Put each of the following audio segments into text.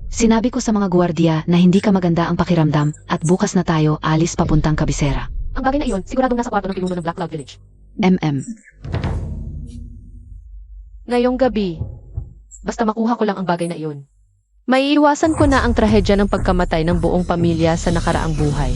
Sinabi ko sa mga gwardiya na hindi ka maganda ang pakiramdam at bukas na tayo alis papuntang kabisera. Ang bagay na iyon, siguradong nasa kwarto ng pinuno ng Black Cloud Village. Ngayong gabi, basta makuha ko lang ang bagay na iyon. Maiiwasan ko na ang trahedya ng pagkamatay ng buong pamilya sa nakaraang buhay.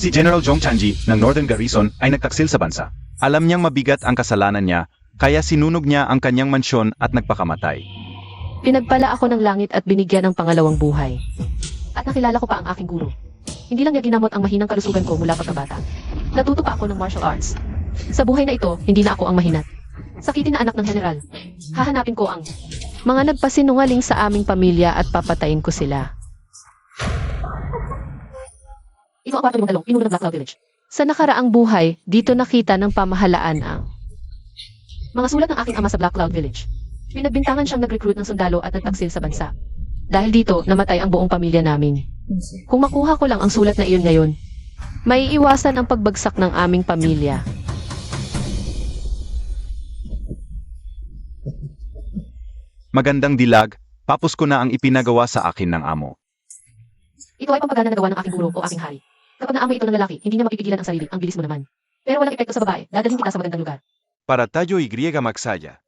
Si General Zhong Chanji ng Northern Garrison ay nagtaksil sa bansa. Alam niyang mabigat ang kasalanan niya, kaya sinunog niya ang kanyang mansyon at nagpakamatay. Pinagpala ako ng langit at binigyan ng pangalawang buhay. At nakilala ko pa ang aking guro. Hindi lang niya ginamot ang mahinang kalusugan ko mula pagkabata. Natuto pa ako ng martial arts. Sa buhay na ito, hindi na ako ang mahinat. Sakitin na anak ng general. Hahanapin ko ang mga nagpasinungaling sa aming pamilya at papatayin ko sila. Ito ang kwarto ng dalong pinuno ng Black Cloud Village. Sa nakaraang buhay, dito nakita ng pamahalaan ang mga sulat ng aking ama sa Black Cloud Village. Pinagbintangan siyang nag-recruit ng sundalo at nagtaksil sa bansa. Dahil dito, namatay ang buong pamilya namin. Kung makuha ko lang ang sulat na iyon ngayon, may iwasan ang pagbagsak ng aming pamilya. Magandang dilag, papus ko na ang ipinagawa sa akin ng amo. Ito ay pampagana na gawa ng aking guro o aking hari. Kapag naamoy ito ng lalaki, hindi niya mapipigilan ang sarili. Ang bilis mo naman. Pero walang epekto sa babae. Dadalhin kita sa magandang lugar. Para tayo y magsaya.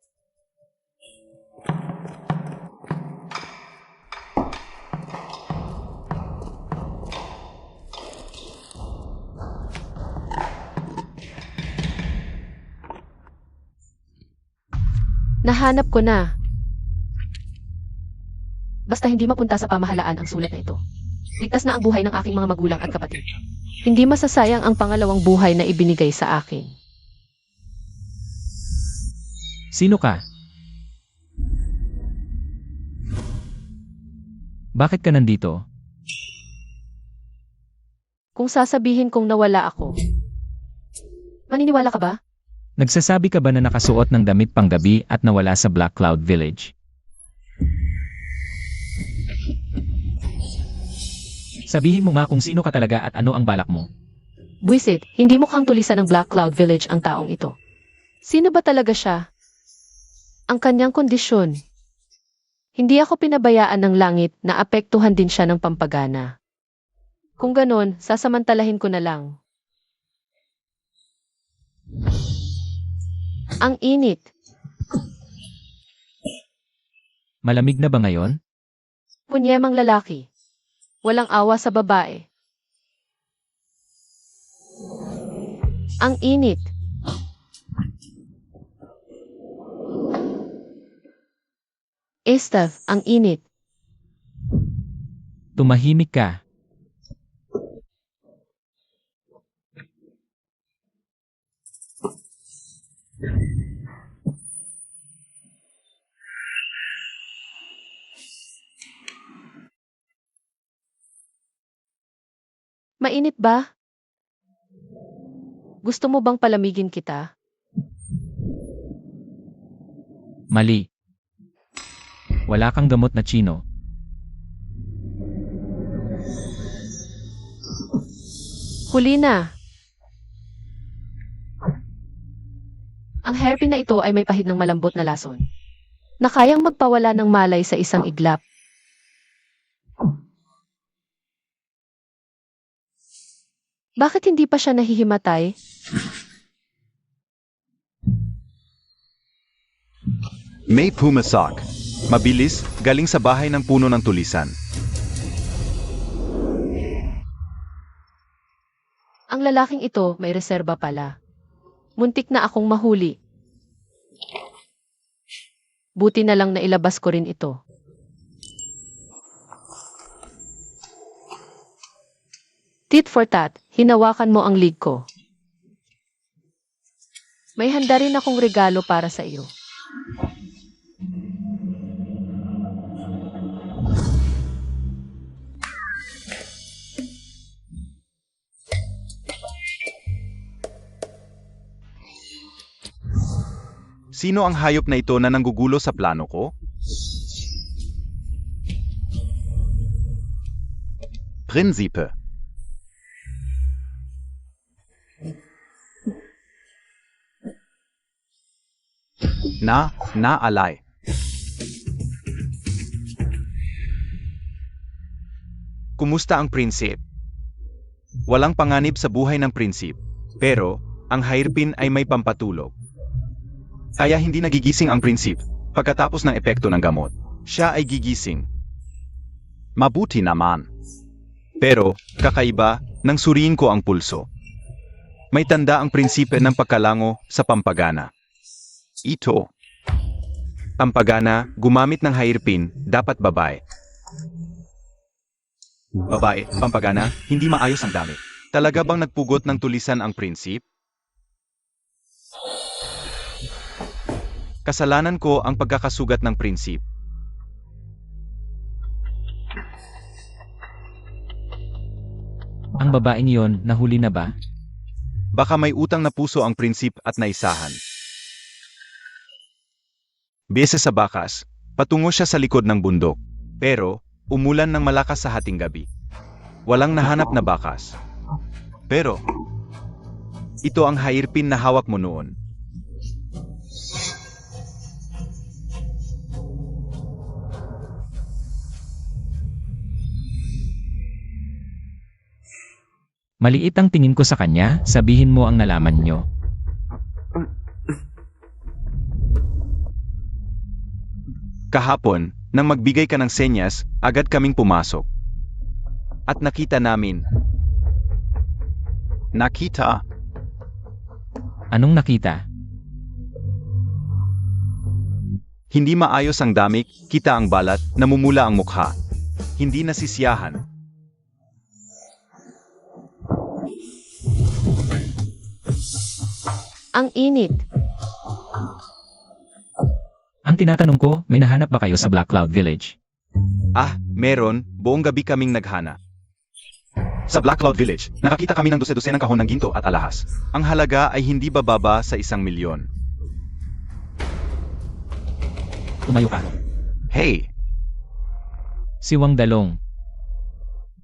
Nahanap ko na. Basta hindi mapunta sa pamahalaan ang sulat na ito. Ligtas na ang buhay ng aking mga magulang at kapatid. Hindi masasayang ang pangalawang buhay na ibinigay sa akin. Sino ka? Bakit ka nandito? Kung sasabihin kong nawala ako, maniniwala ka ba? Nagsasabi ka ba na nakasuot ng damit panggabi at nawala sa Black Cloud Village? Sabihin mo nga kung sino ka talaga at ano ang balak mo. Buisit, hindi mukhang tulisan ng Black Cloud Village ang taong ito. Sino ba talaga siya? Ang kanyang kondisyon. Hindi ako pinabayaan ng langit na apektuhan din siya ng pampagana. Kung ganon, sasamantalahin ko na lang. Ang init. Malamig na ba ngayon? Punyemang lalaki. Walang awa sa babae. Ang init. Esther, ang init. Tumahimik ka. Mainit ba? Gusto mo bang palamigin kita? Mali. Wala kang gamot na Chino. Huli na. Ang hairpin na ito ay may pahid ng malambot na lason, na kayang magpawala ng malay sa isang iglap. Bakit hindi pa siya nahihimatay? May pumasak. Mabilis, galing sa bahay ng puno ng tulisan. Ang lalaking ito may reserba pala. Muntik na akong mahuli. Buti na lang na ilabas ko rin ito. Tit for tat, hinawakan mo ang lig ko. May handa rin akong regalo para sa iyo. Sino ang hayop na ito na nanggugulo sa plano ko? Prinsipe. Alay. Kumusta ang prinsip? Walang panganib sa buhay ng prinsip, pero ang hairpin ay may pampatulog. Kaya hindi nagigising ang prinsip pagkatapos ng epekto ng gamot. Siya ay gigising. Mabuti naman. Pero, kakaiba, nang suriin ko ang pulso. May tanda ang prinsipe ng pagkalango sa pampagana. Ito. Pampagana, gumamit ng hairpin, dapat babae. Babae, pampagana, hindi maayos ang dami. Talaga bang nagpugot ng tulisan ang prinsip? Kasalanan ko ang pagkakasugat ng prinsip. Ang babaeng yon, nahuli na ba? Baka may utang na puso ang prinsip at naisahan. Bese sa bakas, patungo siya sa likod ng bundok. Pero, umulan ng malakas sa hating gabi. Walang nahanap na bakas. Pero, ito ang hairpin na hawak mo noon. Maliit ang tingin ko sa kanya, sabihin mo ang nalaman nyo. Kahapon, nang magbigay ka ng senyas, agad kaming pumasok. At nakita namin. Nakita? Anong nakita? Hindi maayos ang damit, kita ang balat, namumula ang mukha. Hindi nasisiyahan. Ang init. Ang tinatanong ko, may nahanap ba kayo sa Black Cloud Village? Meron, buong gabi kaming naghana. Sa Black Cloud Village, nakakita kami ng dose-dosenang kahon ng ginto at alahas. Ang halaga ay hindi bababa sa 1,000,000. Tumayo ka. Hey! Si Wang Dalong.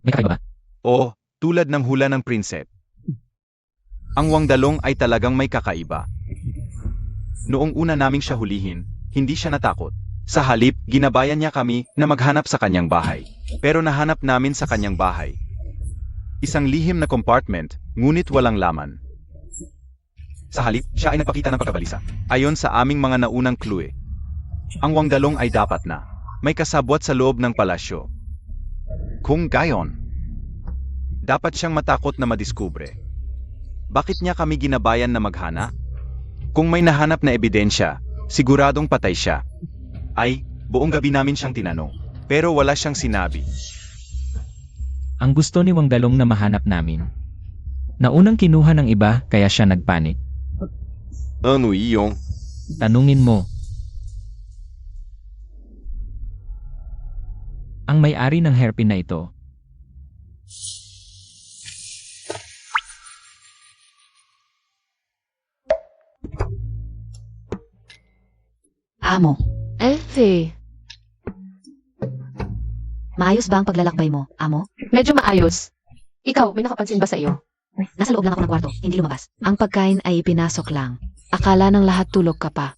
May kakaiba ba? O, tulad ng hula ng prinsep. Ang Wang Dalong ay talagang may kakaiba. Noong una naming siya hulihin, hindi siya natakot. Sa halip, ginabayan niya kami na maghanap sa kanyang bahay. Pero nahanap namin sa kanyang bahay isang lihim na compartment, ngunit walang laman. Sa halip, siya ay nagpakita ng pagkabalisa. Ayon sa aming mga naunang clue, ang Wang Dalong ay dapat na may kasabwat sa loob ng palasyo. Kung gayon, dapat siyang matakot na madiskubre. Bakit niya kami ginabayan na maghana? Kung may nahanap na ebidensya, siguradong patay siya. Buong gabi namin siyang tinanong, pero wala siyang sinabi. Ang gusto ni Wang Dalong na mahanap namin. Naunang kinuha ng iba, kaya siya nagpanik. Ano iyong? Tanungin mo. Ang may-ari ng hairpin na ito. Amo, maayos ba ang paglalakbay mo, amo? Medyo maayos. Ikaw, may nakapansin ba sa iyo? Nasa loob lang ako ng kwarto, hindi lumabas. Ang pagkain ay ipinasok lang. Akala ng lahat tulog ka pa.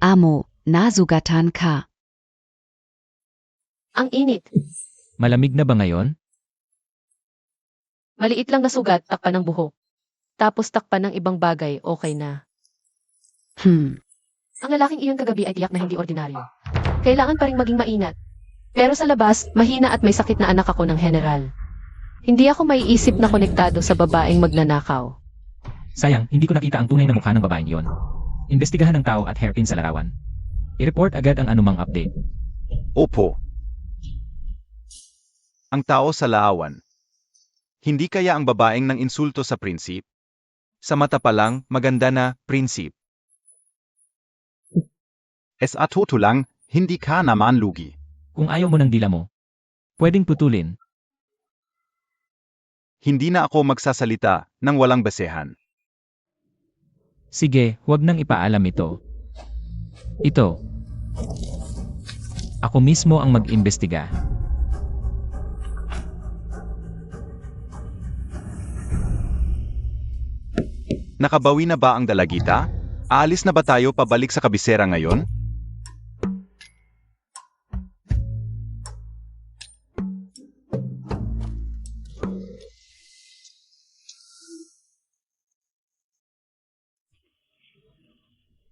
Amo, nazugatan ka. Ang init. Malamig na ba ngayon? Maliit lang na sugat, takpan ng buhok. Tapos takpan ng ibang bagay, okay na. Ang lalaking iyon kagabi ay tiyak na hindi ordinaryo. Kailangan pa ring maging mainat. Pero sa labas, mahina at may sakit na anak ako ng general. Hindi ako maiisip na konektado sa babaeng magnanakaw. Sayang, hindi ko nakita ang tunay na mukha ng babaeng yon. Imbestigahan ng tao at hairpin sa larawan. I-report agad ang anumang update. Opo. Ang tao sa laawan. Hindi kaya ang babaeng nang insulto sa prinsip? Sa mata pa lang, maganda na, prinsip. Totoo lang, hindi ka naman lugi. Kung ayaw mo ng dila mo, pwedeng putulin. Hindi na ako magsasalita ng walang basehan. Sige, huwag nang ipaalam ito. Ito. Ako mismo ang mag-imbestiga. Nakabawi na ba ang dalagita? Aalis na ba tayo pabalik sa kabisera ngayon?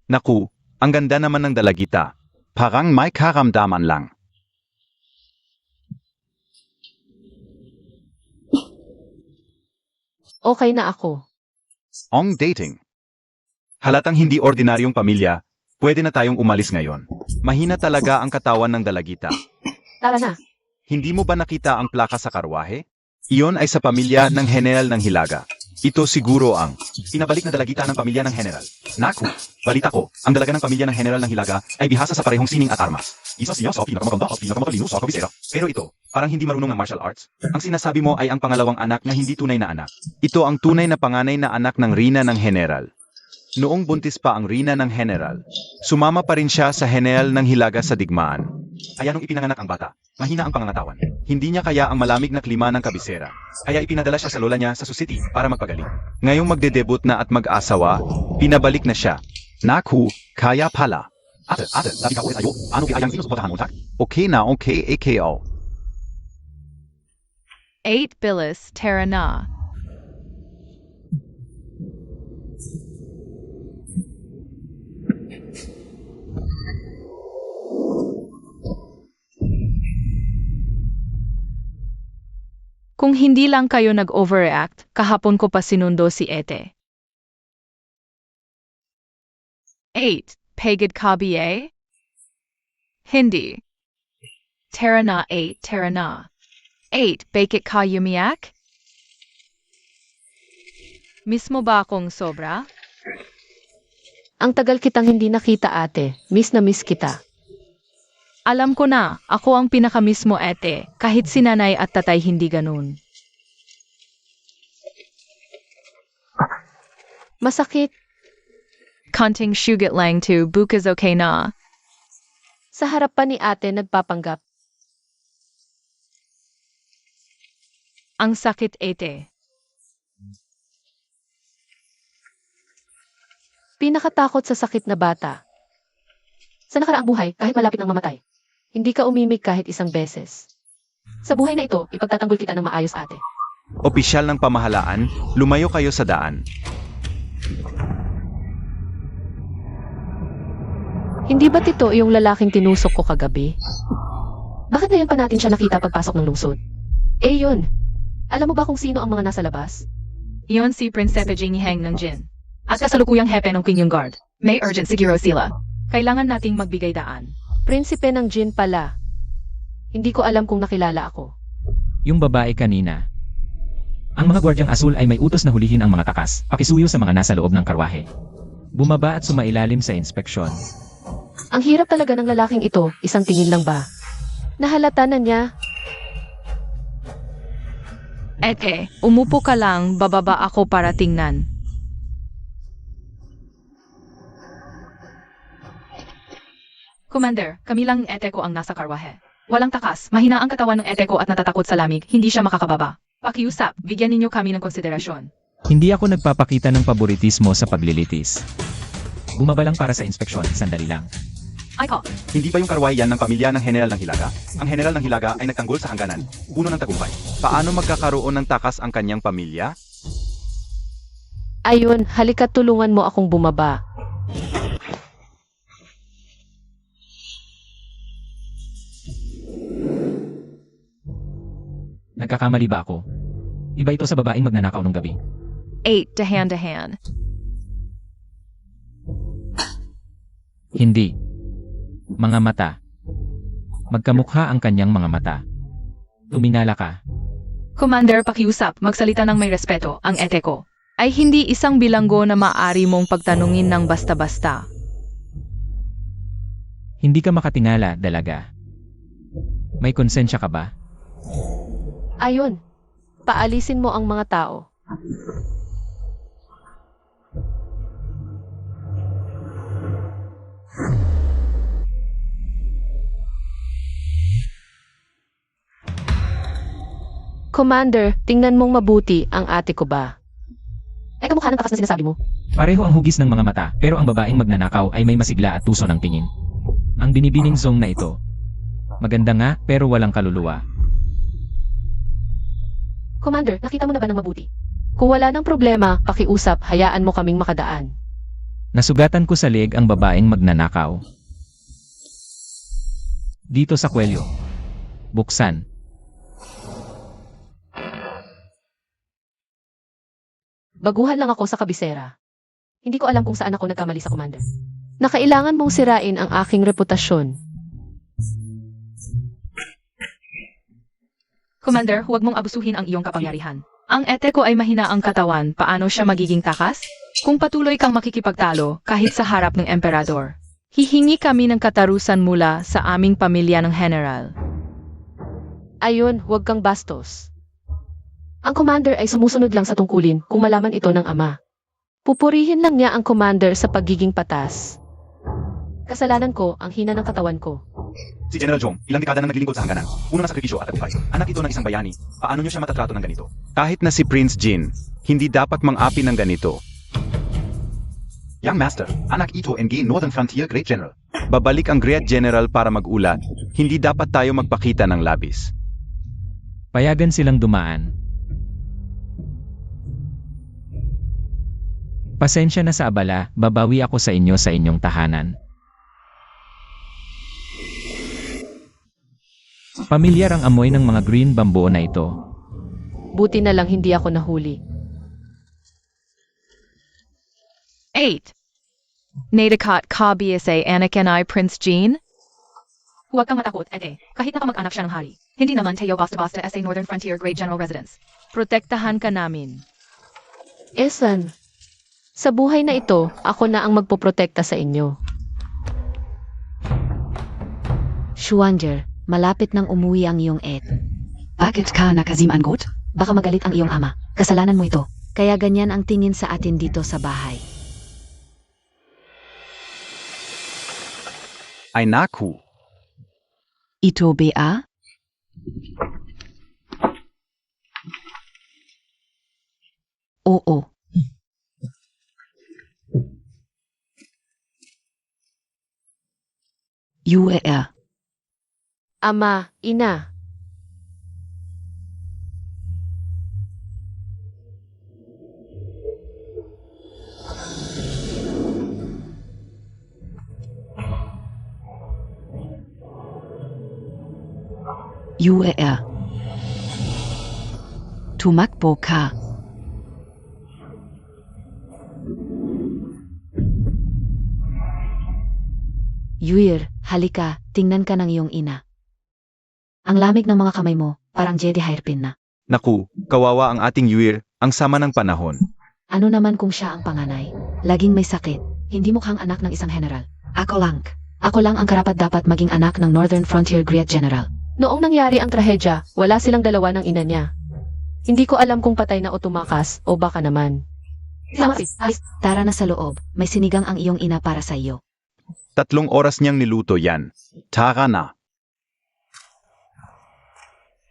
Naku, ang ganda naman ng dalagita. Parang may karamdaman lang. Okay na ako. Ong dating. Halatang hindi ordinaryong pamilya, pwede na tayong umalis ngayon. Mahina talaga ang katawan ng dalagita. Tara na. Hindi mo ba nakita ang plaka sa karwahe? Iyon ay sa pamilya ng General ng Hilaga. Ito siguro ang pinabalik na dalagita ng pamilya ng General. Naku, balita ko, ang dalaga ng pamilya ng General ng Hilaga ay bihasa sa parehong sining at armas. Isa siya sa pinakamaganda at pinakamatalino sa kabisera. Pero ito, parang hindi marunong ng martial arts. Ang sinasabi mo ay ang pangalawang anak na hindi tunay na anak. Ito ang tunay na panganay na anak ng Rina ng General. Noong buntis pa ang Rina ng General, sumama pa rin siya sa General ng Hilaga sa digmaan. Kaya nung ipinanganak ang bata, mahina ang pangangatawan. Hindi niya kaya ang malamig na klima ng kabisera. Kaya ipinadala siya sa lola niya sa Sioux City para magpagaling. Ngayong magdedebut na at mag-asawa, pinabalik na siya. Naku, kaya pala. Ate, labi ka ulit tayo. Ano kayang sinusuportahan mo, tak? Okay na, okay, AKO. 8 Bilis Terra Na. Kung hindi lang kayo nag-overreact, kahapon ko pa sinundo si Ete. 8. Pagid Kabiye? Hindi. Terra na 8 Terra na. 8. Bakit ka yumiyak? Mismo ba akong sobra? Ang tagal kitang hindi nakita, ate. Miss na miss kita. Alam ko na, ako ang pinakamiss mo, Ete, kahit si nanay at tatay hindi ganun. Masakit. Konting sugat lang to, bukas okay na. Sa harap pa ni ate nagpapanggap. Ang sakit, Ete. Pinakatakot sa sakit na bata. Sa nakaraang buhay, kahit malapit ng mamatay, hindi ka umimik kahit isang beses. Sa buhay na ito, ipagtatanggol kita ng maayos, ate. Opisyal ng pamahalaan, lumayo kayo sa daan. Hindi ba't ito yung lalaking tinusok ko kagabi? Bakit ngayon pa natin siya nakita pagpasok ng lungsod? Eh yun. Alam mo ba kung sino ang mga nasa labas? Iyon si Prinsepe Jingy Heng ng Jin. At kasalukuyang hepe ng King yung guard. May urgent siguro sila. Kailangan nating magbigay daan. Prinsipe ng Jin pala. Hindi ko alam kung nakilala ako. Yung babae kanina. Ang mga gwardyang asul ay may utos na hulihin ang mga takas, pakisuyo sa mga nasa loob ng karwahe. Bumaba at sumailalim sa inspeksyon. Ang hirap talaga ng lalaking ito, isang tingin lang ba? Nahalata na niya. Ete, umupo ka lang, bababa ako para tingnan. Commander, kami lang Ete ko ang nasa karwahe. Walang takas, mahina ang katawan ng Ete ko at natatakot sa lamig, hindi siya makakababa. Pakiusap, bigyan ninyo kami ng konsiderasyon. Hindi ako nagpapakita ng paboritismo sa paglilitis. Bumaba lang para sa inspeksyon, sandali lang. Ay ko. Hindi ba yung karwahe yan ng pamilya ng General ng Hilaga? Ang General ng Hilaga ay nagtanggol sa hangganan, puno ng tagumpay. Paano magkakaroon ng takas ang kanyang pamilya? Ayun, halika tulungan mo akong bumaba. Nagkakamali ba ako? Iba ito sa babaeng magnanakaw nung gabi. 8 dahan. Hindi. Mga mata. Magkamukha ang kanyang mga mata. Tumingala ka. Commander, pakiusap, magsalita ng may respeto, ang Ete ko ay hindi isang bilanggo na maaari mong pagtanungin ng basta-basta. Hindi ka makatingala, dalaga. May konsensya ka ba? Ayun. paalisin mo ang mga tao. Commander, tingnan mong mabuti ang ate ko ba? Ay, kamukha ng takas na sinasabi mo. Pareho ang hugis ng mga mata, pero ang babaeng magnanakaw ay may masigla at tuso ng tingin. Ang binibining zong na ito. Maganda nga, pero walang kaluluwa. Commander, nakita mo na ba ng mabuti? Kung wala ng problema, pakiusap, hayaan mo kaming makadaan. Nasugatan ko sa leg ang babaeng magnanakaw. Dito sa kwelyo. Buksan. Baguhan lang ako sa kabisera. Hindi ko alam kung saan ako nagkamali sa Commander. Nakailangan mong sirain ang aking reputasyon. Commander, huwag mong abusuhin ang iyong kapangyarihan. Ang ete ko ay mahina ang katawan, paano siya magiging takas? Kung patuloy kang makikipagtalo, kahit sa harap ng emperador, hihingi kami ng katarusan mula sa aming pamilya ng general. Ayun, huwag kang bastos. Ang Commander ay sumusunod lang sa tungkulin kung malaman ito ng ama. Pupurihin lang niya ang Commander sa pagiging patas. Kasalanan ko ang hina ng katawan ko. Si General Jong, ilang dekada nang naglilingkod sa hangganan. Puno ng sakripisyo at tagumpay. Anak ito ng isang bayani. Paano niyo siya matatrato ng ganito? Kahit na si Prince Jin, hindi dapat mang-api ng ganito. Young Master, anak ito NG Northern Frontier Great General. Babalik ang Great General para mag-ulat. Hindi dapat tayo magpakita ng labis. Payagan silang dumaan. Pasensya na sa abala, babawi ako sa inyo sa inyong tahanan. Pamilyar ang amoy ng mga green bamboo na ito. Buti na lang hindi ako nahuli. 8. Nadakot Kabiase Anakin I Prince Jean? Huwag kang matakot, ete. Kahit nakamag-anak siya ng hari. Hindi naman tayo basta-basta sa Northern Frontier Great General Residence. Protektahan ka namin. Esan, sa buhay na ito, ako na ang magpoprotekta sa inyo. Shuanger, malapit nang umuwi ang iyong Ed. Bakit ka nakazim-anggot? Baka magalit ang iyong ama. Kasalanan mo ito. Kaya ganyan ang tingin sa atin dito sa bahay. Ay naku. Ito ba? Oo. UER. Ama, ina. UER. Tumakbo ka. Yuir, halika, tingnan ka ng iyong ina. Ang lamig ng mga kamay mo, parang Jedi hairpin na. Naku, kawawa ang ating Yuir, ang sama ng panahon. Ano naman kung siya ang panganay? Laging may sakit, hindi mukhang anak ng isang general. Ako lang. Ako lang ang karapat-dapat maging anak ng Northern Frontier Great General. Noong nangyari ang trahedya, wala silang dalawa ng ina niya. Hindi ko alam kung patay na o tumakas, o baka naman. Tara na sa loob, may sinigang ang iyong ina para sa iyo. 3 oras niyang niluto yan. Tara na.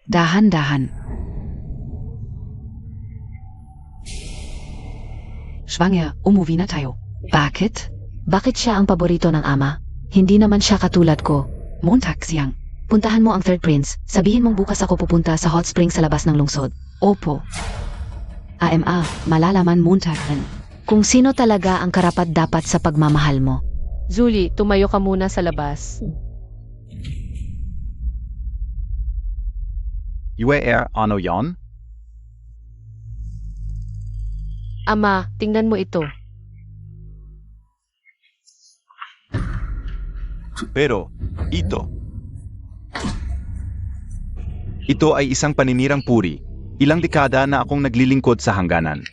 Dahan-dahan. Schwanger, umuwi na tayo. Bakit? Bakit siya ang paborito ng ama? Hindi naman siya katulad ko. Montag siyang. Puntahan mo ang third prince. Sabihin mong bukas ako pupunta sa hot spring sa labas ng lungsod. Opo. AMA, malalaman Montag rin. Kung sino talaga ang karapat-dapat sa pagmamahal mo. Zuli, tumayo ka muna sa labas. UAR ano yon? Ama, tingnan mo ito. Pero, ito ay isang paninirang puri. Ilang dekada na akong naglilingkod sa hangganan.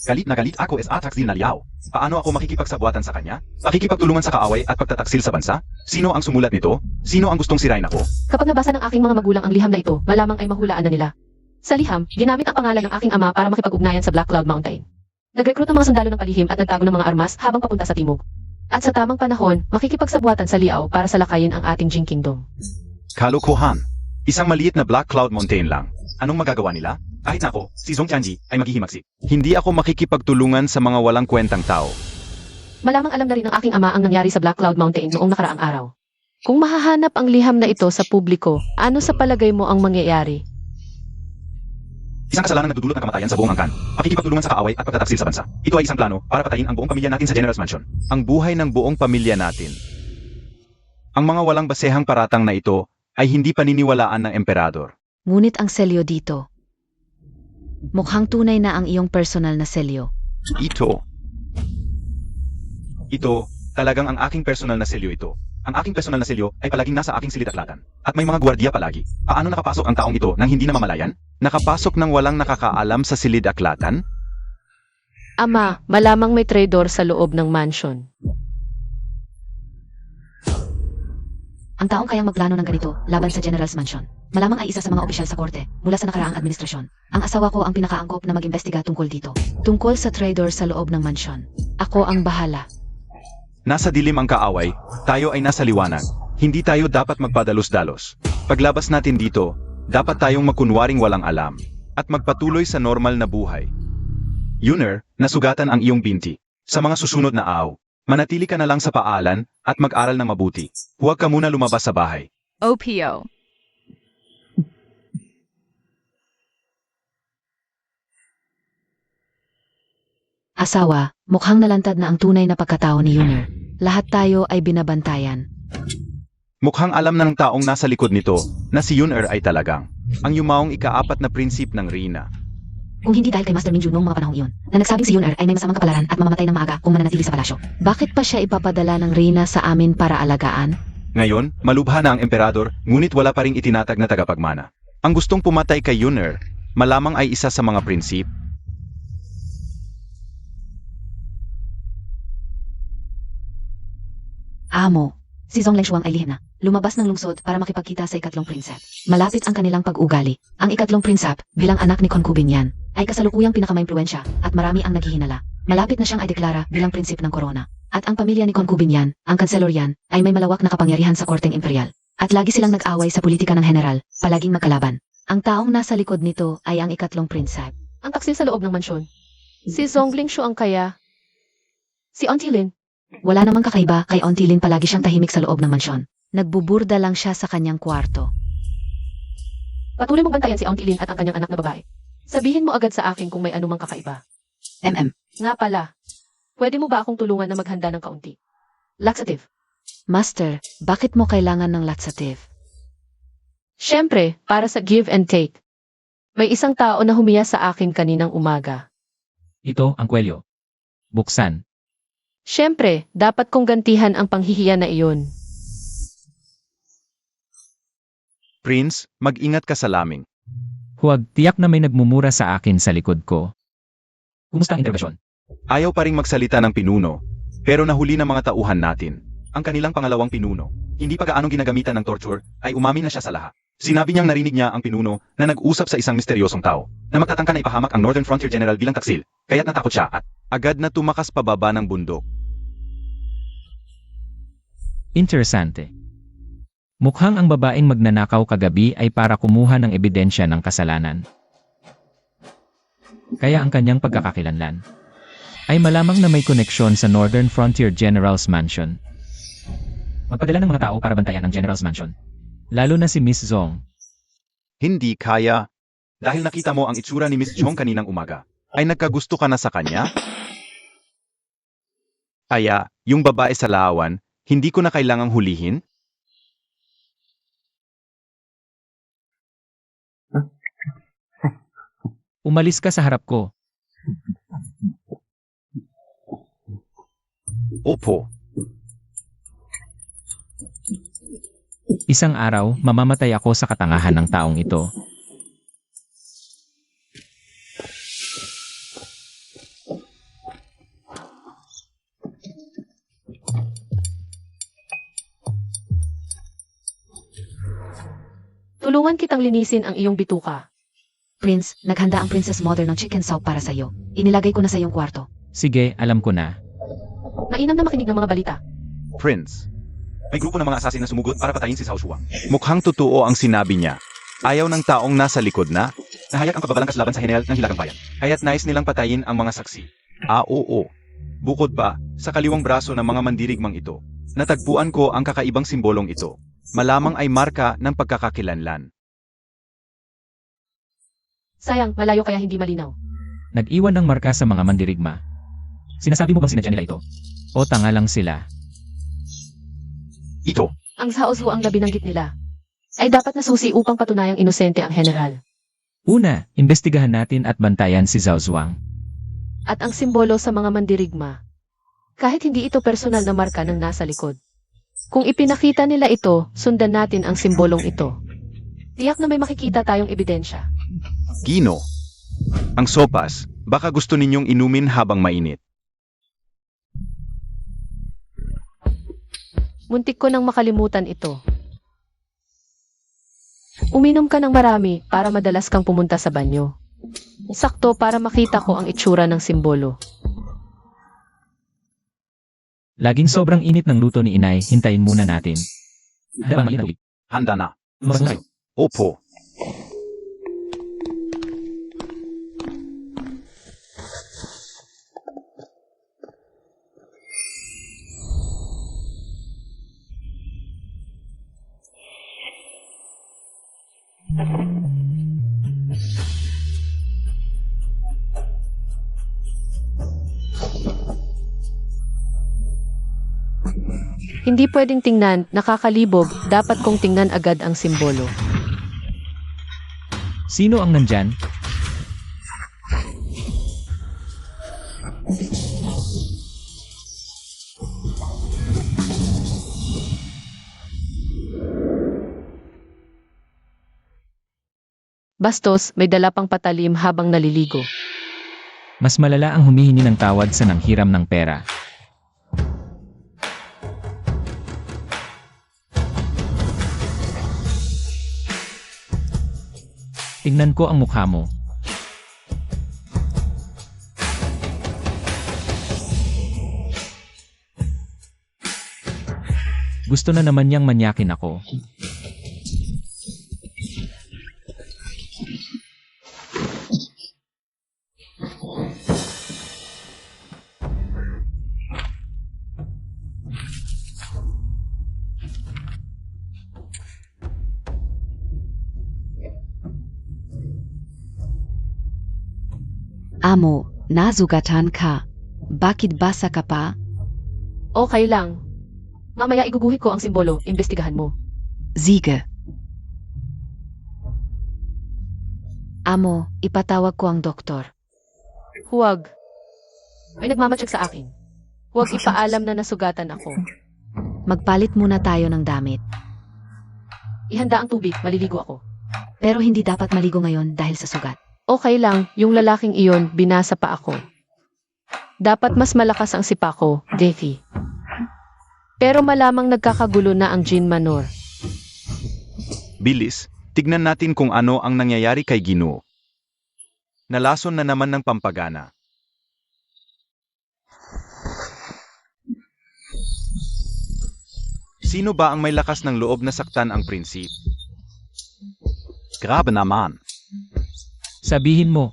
Galit na galit ako sa taksil na liyaw. Paano ako makikipagsabuatan sa kanya? Pakikipagtulungan sa kaaway at pagtataksil sa bansa? Sino ang sumulat nito? Sino ang gustong sirain ako? Kapag nabasa ng aking mga magulang ang liham na ito, malamang ay mahulaan na nila. Sa liham, ginamit ang pangalan ng aking ama para makipag-ugnayan sa Black Cloud Mountain. Nag-recruit ng mga sundalo ng palihim at nagtago ng mga armas habang papunta sa timog. At sa tamang panahon, makikipagsabuatan sa Liao para salakayin ang ating Jing Kingdom. Kalokohan. Isang maliit na Black Cloud Mountain lang. Anong magagawa nila? Kahit na ako, si Zhong Tianji ay maghihimagsik. Hindi ako makikipagtulungan sa mga walang kwentang tao. Malamang alam na rin ng aking ama ang nangyari sa Black Cloud Mountain noong nakaraang araw. Kung mahahanap ang liham na ito sa publiko, ano sa palagay mo ang mangyayari? Isang kasalanan na nagdudulot ng kamatayan sa buong angkan. Pakikipagtulungan sa kaaway at pagtataksil sa bansa. Ito ay isang plano para patayin ang buong pamilya natin sa General's Mansion. Ang buhay ng buong pamilya natin. Ang mga walang basehang paratang na ito ay hindi paniniwalaan ng emperador. Ngunit ang selyo dito. Mukhang tunay na ang iyong personal na selyo. Ito, talagang ang aking personal na selyo ito. Ang aking personal na selyo ay palaging nasa aking silid-aklatan. At may mga gwardiya palagi. Paano nakapasok ang taong ito nang hindi namamalayan? Nakapasok ng walang nakakaalam sa silid-aklatan? Ama, malamang may traidor sa loob ng mansion. Ang taong kayang magplano ng ganito laban sa General's Mansion. Malamang ay isa sa mga opisyal sa korte mula sa nakaraang administrasyon. Ang asawa ko ang pinakaangkop na mag-imbestiga tungkol dito. Tungkol sa traidor sa loob ng mansyon. Ako ang bahala. Nasa dilim ang kaaway, tayo ay nasa liwanag. Hindi tayo dapat magpadalos-dalos. Paglabas natin dito, dapat tayong makunwaring walang alam at magpatuloy sa normal na buhay. Yuner, nasugatan ang iyong binti. Sa mga susunod na araw, manatili ka na lang sa paalan at mag-aral ng mabuti. Huwag ka muna lumabas sa bahay. OPO. Asawa, mukhang nalantad na ang tunay na pagkatao ni Yuner. Lahat tayo ay binabantayan. Mukhang alam na ng taong nasa likod nito na si Yuner ay talagang ang yumaong ika-4 na prinsip ng Rina. Kung hindi dahil kay Master Minju noong mga panahong iyon, na nagsabing si Yuner ay may masamang kapalaran at mamamatay ng maaga kung mananatili sa palasyo. Bakit pa siya ipapadala ng Rina sa amin para alagaan? Ngayon, malubha na ang emperador, ngunit wala pa ring itinatag na tagapagmana. Ang gustong pumatay kay Yuner, malamang ay isa sa mga prinsip. Amo, si Zhong Lengshuang ay lihim na. Lumabas ng lungsod para makipagkita sa ikatlong prinsep. Malapit ang kanilang pag-ugali. Ang ikatlong prinsep, bilang anak ni Concubine yan, ay kasalukuyang pinakamaimplwensya at marami ang naghihinala. Malapit na siyang ay deklara bilang prinsip ng korona. At ang pamilya ni Concubine yan, ang kanselor yan, ay may malawak na kapangyarihan sa korteng imperial. At lagi silang nag-away sa politika ng general, palaging magkalaban. Ang taong nasa likod nito ay ang ikatlong prinsep. Ang taksil sa loob ng mansyon. Si Zhong Lingshu ang kaya. Si Auntie Lin. Wala namang kakaiba kay Auntie Lin, palagi siyang tahimik sa loob ng mansyon. Nagbuburda lang siya sa kanyang kwarto. Patuloy mong bantayan si Auntie Lin at ang kanyang anak na babae. Sabihin mo agad sa akin kung may anumang kakaiba. Nga pala, pwede mo ba akong tulungan na maghanda ng kaunti? Laxative. Master, bakit mo kailangan ng laxative? Siyempre, para sa give and take. May isang tao na humiya sa akin kaninang umaga. Ito ang kwelyo. Buksan. Siyempre, dapat kong gantihan ang panghihiya na iyon. Prince, mag-ingat ka sa laming. Huwag, tiyak na may nagmumura sa akin sa likod ko. Kumusta ang intervensyon? Ayaw pa ring magsalita ng pinuno, pero nahuli ng mga tauhan natin. Ang kanilang pangalawang pinuno, hindi pa gaanong ginagamitan ng torture, ay umamin na siya sa lahat. Sinabi niyang narinig niya ang pinuno na nag-usap sa isang misteryosong tao na magtatangka na ipahamak ang Northern Frontier General bilang taksil, kaya't natakot siya at agad na tumakas pababa ng bundok. Interesante. Mukhang ang babaeng magnanakaw kagabi ay para kumuha ng ebidensya ng kasalanan. Kaya ang kanyang pagkakakilanlan ay malamang na may koneksyon sa Northern Frontier General's Mansion. Magpadala ng mga tao para bantayan ang General's Mansion. Lalo na si Miss Zhong. Hindi kaya. Dahil nakita mo ang itsura ni Miss Chong kaninang umaga, ay nagkagusto ka na sa kanya? Kaya, yung babae sa laawan, hindi ko na kailangang hulihin? Umalis ka sa harap ko. Opo. Isang araw, mamamatay ako sa katangahan ng taong ito. Tulungan kitang linisin ang iyong bituka. Prince, naghanda ang Princess Mother ng chicken soup para sa'yo. Inilagay ko na sa iyong kwarto. Sige, alam ko na. Nainam na makinig ng mga balita. Prince. May grupo ng mga asasin na sumugod para patayin si Cao Shuang. Mukhang totoo ang sinabi niya. Ayaw ng taong nasa likod na. Nahayag ang pagbabalangkas laban sa General ng Hilagang Bayan. Kaya't nais nilang patayin ang mga saksi. Oo. Bukod pa, sa kaliwang braso ng mga mandirigmang ito, natagpuan ko ang kakaibang simbolong ito. Malamang ay marka ng pagkakakilanlan. Sayang, malayo kaya hindi malinaw. Nag-iwan ng marka sa mga mandirigma. Sinasabi mo bang sinadya nila ito? O tanga lang sila? Ito. Ang Cao Shuang na binanggit nila ay dapat nasusi upang patunayang inosente ang general. Una, imbestigahan natin at bantayan si Cao Shuang. At ang simbolo sa mga mandirigma, kahit hindi ito personal na marka ng nasa likod. Kung ipinakita nila ito, sundan natin ang simbolong ito. Tiyak na may makikita tayong ebidensya. Gino. Ang sopas, baka gusto ninyong inumin habang mainit. Muntik ko nang makalimutan ito. Uminom ka ng marami para madalas kang pumunta sa banyo. Sakto para makita ko ang itsura ng simbolo. Laging sobrang init ng luto ni Inay, hintayin muna natin. Handa ba malinaw? Handa na. Lumabas na kayo. Opo. Hindi pwedeng tingnan, nakakalibog, dapat kong tingnan agad ang simbolo. Sino ang nandyan? Bastos, may dala pang patalim habang naliligo. Mas malala ang humihingi ng tawad sa nanghiram ng pera. Tingnan ko ang mukha mo. Gusto na naman niyang manyakin ako. Amo, nazugatan ka. Bakit basa ka pa? Okay lang. Mamaya iguguhit ko ang simbolo, imbestigahan mo. Sige. Amo, ipatawag ko ang doktor. Huwag. May nagmamatsyag sa akin. Huwag ipaalam na nasugatan ako. Magpalit muna tayo ng damit. Ihanda ang tubig, maliligo ako. Pero hindi dapat maligo ngayon dahil sa sugat. Okay lang, yung lalaking iyon, binasa pa ako. Dapat mas malakas ang sipa ko, Defi. Pero malamang nagkakagulo na ang Jin Manor. Bilis, tignan natin kung ano ang nangyayari kay Gino. Nalason na naman ng pampagana. Sino ba ang may lakas ng loob na saktan ang prinsip? Grabe naman. Sabihin mo.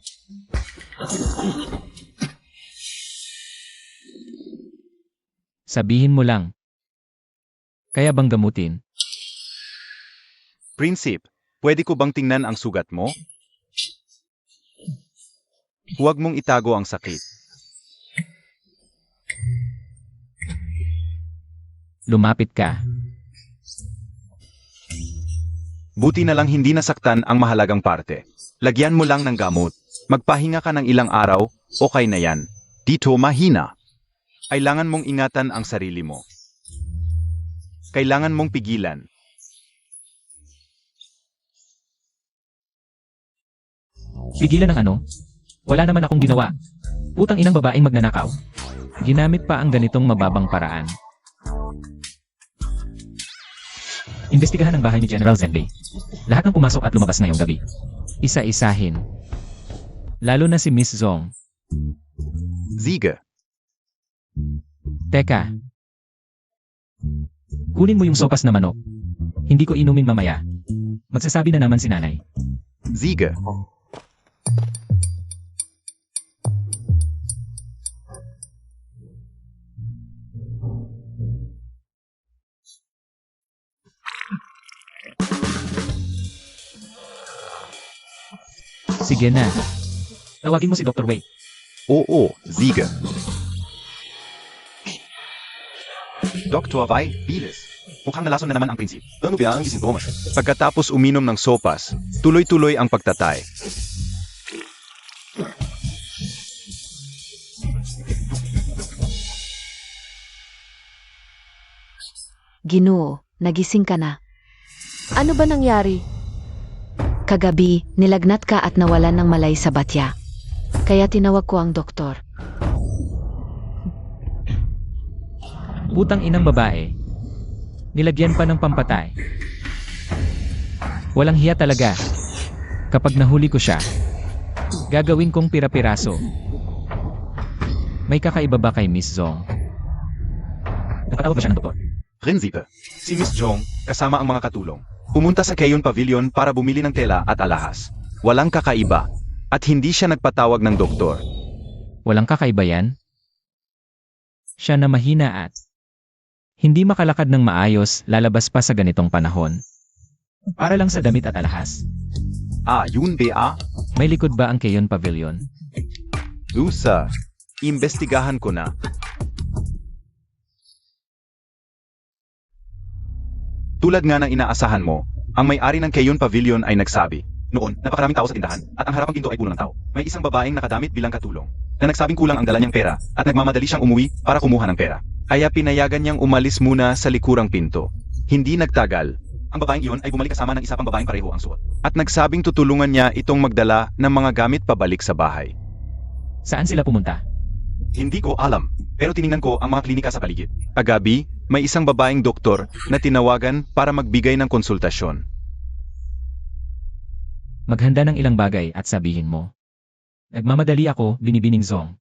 Sabihin mo lang. Kaya bang gamutin? Prinsip, pwede ko bang tingnan ang sugat mo? Huwag mong itago ang sakit. Lumapit ka. Buti na lang hindi nasaktan ang mahalagang parte. Lagyan mo lang ng gamot. Magpahinga ka ng ilang araw, okay na yan. Dito mahina. Kailangan mong ingatan ang sarili mo. Kailangan mong pigilan. Pigilan ng ano? Wala naman akong ginawa. Putang inang babaeng magnanakaw. Ginamit pa ang ganitong mababang paraan. Imbestigahan ang bahay ni General Zenlei. Lahat ng pumasok at lumabas ngayong gabi. Isa-isahin. Lalo na si Miss Zong. Sige. Teka. Kunin mo yung sopas na manok. Hindi ko inumin mamaya. Magsasabi na naman si nanay. Sige. Sige na. Tawagin mo si Dr. Wei. Oo, sige. Dr. Wei, bilis. Mukhang nalason na naman ang prinsip. Ano ba ang sintomas? Pagkatapos uminom ng sopas, tuloy-tuloy ang pagtatay. Ginoo, nagising ka na. Ano ba nangyari? Kagabi, nilagnat ka at nawalan ng malay sa batya. Kaya tinawag ko ang doktor. Putang inang babae. Nilagyan pa ng pampatay. Walang hiya talaga. Kapag nahuli ko siya, gagawin kong pira-piraso. May kakaiba ba kay Miss Zong? Napatawag ba siya ng doktor? Prinsipe. Si Miss Jong, kasama ang mga katulong, pumunta sa Keyon Pavilion para bumili ng tela at alahas. Walang kakaiba. At hindi siya nagpatawag ng doktor. Walang kakaiba yan? Siya na mahina at hindi makalakad ng maayos lalabas pa sa ganitong panahon. Para lang sa damit at alahas. Ah, yun ba? May likod ba ang Keyon Pavilion? Lusa. Imbestigahan ko na. Tulad nga ng inaasahan mo, ang may-ari ng Keyon Pavilion ay nagsabi, noon, napakaraming tao sa tindahan, at ang harapang pinto ay puno ng tao. May isang babaeng nakadamit bilang katulong, na nagsabing kulang ang dala niyang pera, at nagmamadali siyang umuwi para kumuha ng pera. Kaya pinayagan niyang umalis muna sa likurang pinto. Hindi nagtagal, ang babaeng iyon ay bumalik kasama ng isa pang babaeng pareho ang suot. At nagsabing tutulungan niya itong magdala ng mga gamit pabalik sa bahay. Saan sila pumunta? Hindi ko alam, pero tiningnan ko ang mga klinika sa paligid. Kagabi, may isang babaeng doktor na tinawagan para magbigay ng konsultasyon. Maghanda ng ilang bagay at sabihin mo. Nagmamadali ako, binibining Zong.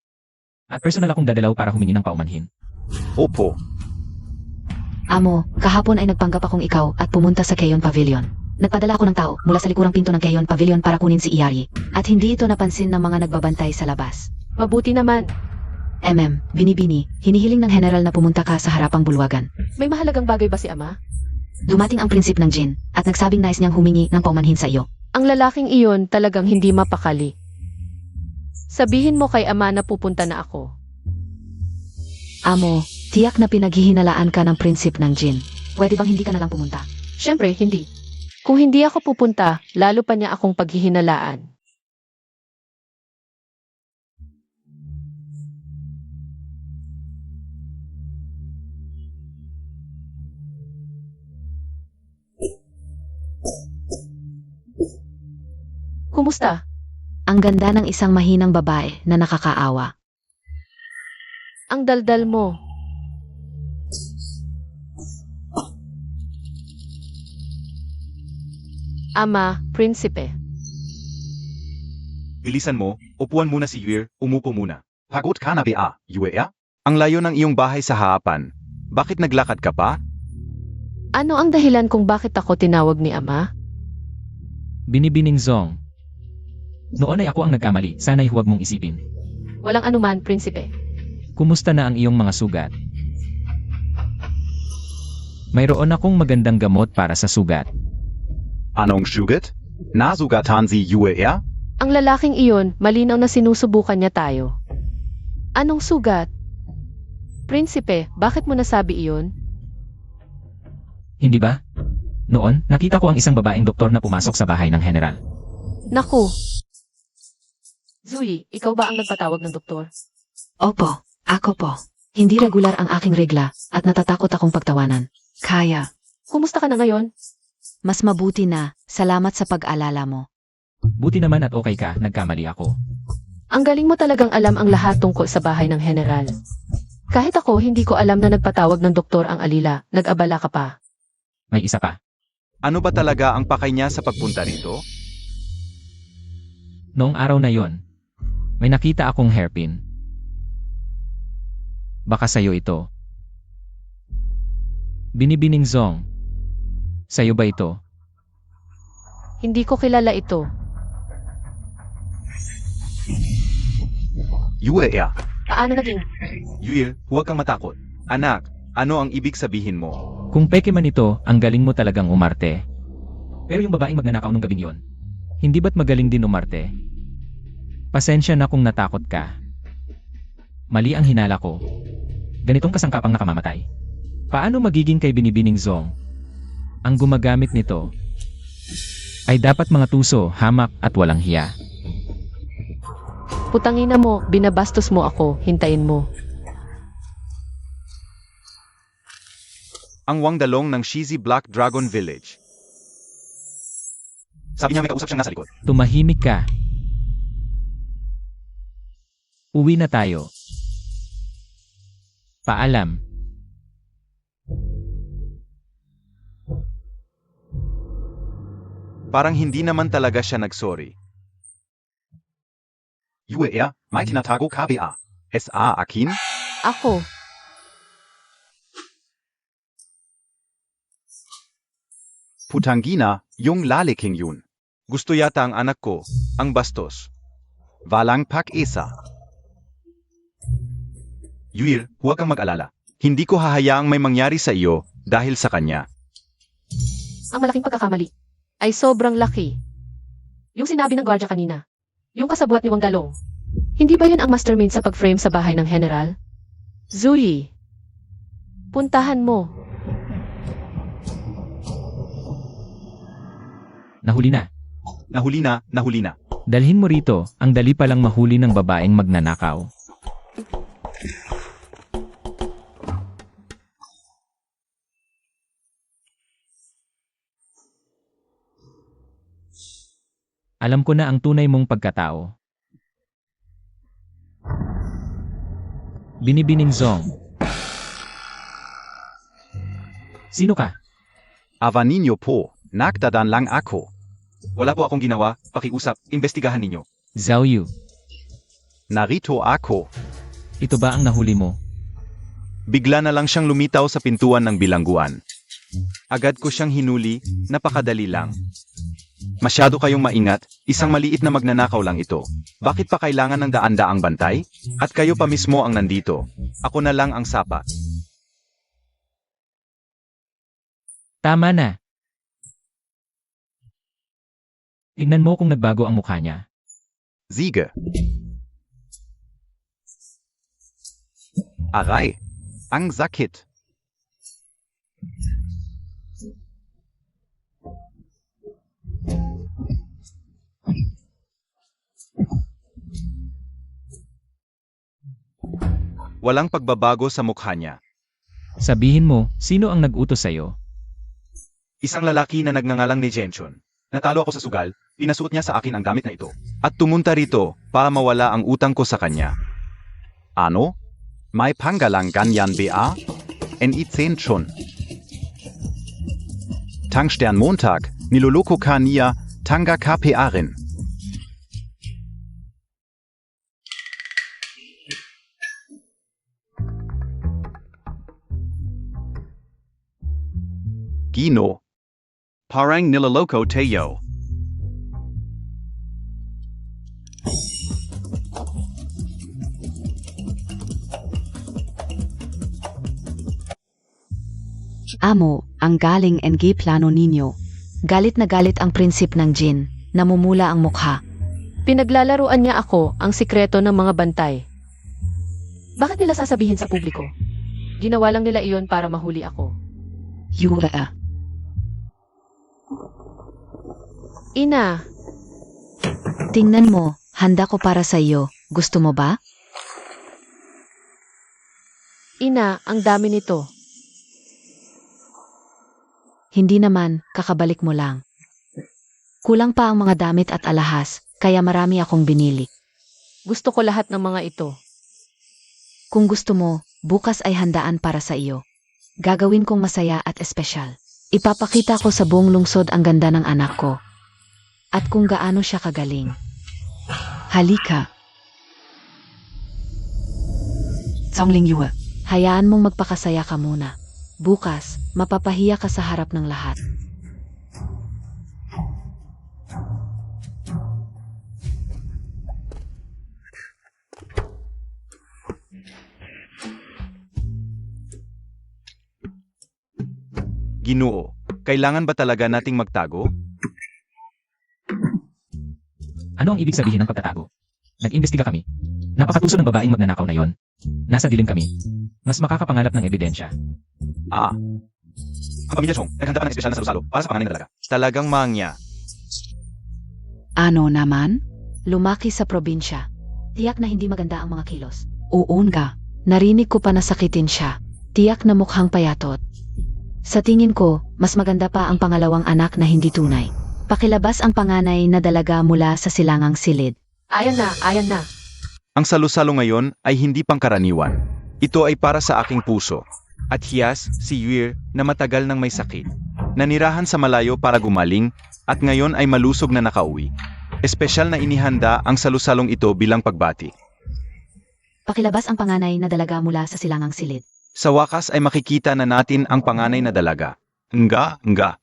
At personal akong dadalaw para humingi ng paumanhin. Opo. Amo, kahapon ay nagpanggap akong ikaw at pumunta sa Keyon Pavilion. Nagpadala ako ng tao mula sa likurang pinto ng Keyon Pavilion para kunin si Iyari. At hindi ito napansin ng mga nagbabantay sa labas. Mabuti naman. Binibini, hinihiling ng general na pumunta ka sa harapang bulwagan. May mahalagang bagay ba si Ama? Dumating ang prinsip ng Jin at nagsabing nais niyang humingi ng paumanhin sa iyo. Ang lalaking iyon talagang hindi mapakali. Sabihin mo kay Ama na pupunta na ako. Amo, tiyak na pinaghihinalaan ka ng prinsip ng Jin. Pwede bang hindi ka na lang pumunta? Siyempre, hindi. Kung hindi ako pupunta, lalo pa niya akong paghihinalaan. Kumusta? Ang ganda ng isang mahinang babae na nakakaawa. Ang daldal mo. Ama, prinsipe. Bilisan mo, upuan muna si Yuir, umupo muna. Pagod ka na ba, Yuir? Ang layo ng iyong bahay sa haapan. Bakit naglakad ka pa? Ano ang dahilan kung bakit ako tinawag ni Ama? Binibining Zong. Noon ay ako ang nagkamali, sana'y huwag mong isipin. Walang anuman, prinsipe. Kumusta na ang iyong mga sugat? Mayroon akong magandang gamot para sa sugat. Anong sugat? Nasugatan si Yuir? Ang lalaking iyon, malinaw na sinusubukan niya tayo. Anong sugat? Prinsipe, bakit mo nasabi iyon? Hindi ba? Noon, nakita ko ang isang babaeng doktor na pumasok sa bahay ng general. Naku! Zui, ikaw ba ang nagpatawag ng doktor? Opo, ako po. Hindi regular ang aking regla at natatakot akong pagtawanan. Kaya, Kumusta ka na ngayon? mas mabuti na, salamat sa pag-alala mo. Buti naman at okay ka, nagkamali ako. Ang galing mo talagang alam ang lahat tungkol sa bahay ng general. Kahit ako, hindi ko alam na nagpatawag ng doktor ang alila. Nag-abala ka pa. May isa pa. Ano ba talaga ang pakay niya sa pagpunta rito? Noong araw na yon, may nakita akong hairpin. Baka sa'yo ito. Binibining Zong. Sa'yo ba ito? Hindi ko kilala ito. Yue ya. Paano naging? Yuil, huwag kang matakot. Anak, ano ang ibig sabihin mo? Kung peke man ito, ang galing mo talagang umarte. Pero yung babaeng magnanakaw nung gabing yon, hindi ba't magaling din umarte? Pasensya na kung natakot ka. Mali ang hinala ko. Ganitong kasangkapang nakamamatay. Paano magiging kay Binibining Zong? Ang gumagamit nito ay dapat mga tuso, hamak at walang hiya. Putangina mo, binabastos mo ako, hintayin mo. Ang Wangdalong ng Shizi Black Dragon Village. Sabi niya may kausap siyang nasa likod. Tumahimik ka. Uwi na tayo. Paalam. Parang hindi naman talaga siya nagsorry. Yue ya, may tinatago ka ba? S.A. akin? Ako. Putangina, yung laliking yun. Gusto yata ang anak ko, ang bastos. Walang pak-isa. Yuil, huwag kang mag-alala. Hindi ko hahayaang may mangyari sa iyo dahil sa kanya. Ang malaking pagkakamali ay sobrang laki. Yung sinabi ng gwardiya kanina. Yung kasabwat ni Wang Dalong. Hindi ba yun ang mastermind sa pag-frame sa bahay ng general? Zuyi. Puntahan mo. Nahuli na. Nahuli na, nahuli na. Dalhin mo rito, ang dali palang mahuli ng babaeng magnanakaw. Alam ko na ang tunay mong pagkatao. Binibining Zong. Sino ka? Ava ninyo po, nagdadan lang ako. Wala po akong ginawa, pakiusap, imbestigahan ninyo. Zhao Yu. Narito ako. Ito ba ang nahuli mo? Bigla na lang siyang lumitaw sa pintuan ng bilangguan. Agad ko siyang hinuli, napakadali lang. Masyado kayong maingat, isang maliit na magnanakaw lang ito. Bakit pa kailangan ng daan-daang bantay? At kayo pa mismo ang nandito. Ako na lang ang sapat. Tama na. Tingnan mo kung nagbago ang mukha niya. Sige. Aray, ang sakit. Walang pagbabago sa mukha niya. Sabihin mo, sino ang nag-utos sa'yo? Isang lalaki na nagngangalang ni Jenchon. Natalo ako sa sugal, pinasuot niya sa akin ang gamit na ito. At tumunta rito, para mawala ang utang ko sa kanya. Ano? May panggalang ganyan ba? Ni Jenchon. Tangstern Montag, niloloko ka niya, tanga KPA rin. Gino. Parang niloloko tayo. Amo, ang galing NG plano ninyo. Galit na galit ang prinsip ng Jin, namumula ang mukha. Pinaglalaruan niya ako ang sikreto ng mga bantay. Bakit nila sasabihin sa publiko? Ginawa lang nila iyon para mahuli ako. Yura. Ina, Tingnan mo, handa ko para sa iyo. Gusto mo ba? ina, ang dami nito. Hindi naman, kakabalik mo lang. Kulang pa ang mga damit at alahas, kaya marami akong binili. Gusto ko lahat ng mga ito. Kung gusto mo, bukas ay handaan para sa iyo. Gagawin kong masaya at espesyal. Ipapakita ko sa buong lungsod ang ganda ng anak ko. At kung gaano siya kagaling. Halika. Songling Yue, hayaan mong magpakasaya ka muna. Bukas, mapapahiya ka sa harap ng lahat. Ginoo, kailangan ba talaga nating magtago? Ano ang ibig sabihin ng pagtatago? Nag-imbestiga kami. Napakatuso ng babaeng magnanakaw na yon. Nasa dilim kami. Mas makakapangalap ng ebidensya. Ang pamilya Chong, naghanda pa ng espesyal na salusalo para sa panganay na dalaga. Talagang mangya. Ano naman? Lumaki sa probinsya. Tiyak na hindi maganda ang mga kilos. Oo nga. Narinig ko pa na sakitin siya. Tiyak na mukhang payatot. Sa tingin ko, mas maganda pa ang pangalawang anak na hindi tunay. Pakilabas ang panganay na dalaga mula sa silangang silid. Ayan na, ayan na. Ang salusalo ngayon ay hindi pangkaraniwan. Ito ay para sa aking puso. At hiyas, si Yuir, na matagal nang may sakit. Nanirahan sa malayo para gumaling, at ngayon ay malusog na nakauwi. Espesyal na inihanda ang salusalong ito bilang pagbati. Pakilabas ang panganay na dalaga mula sa silangang silid. Sa wakas ay makikita na natin ang panganay na dalaga. Nga.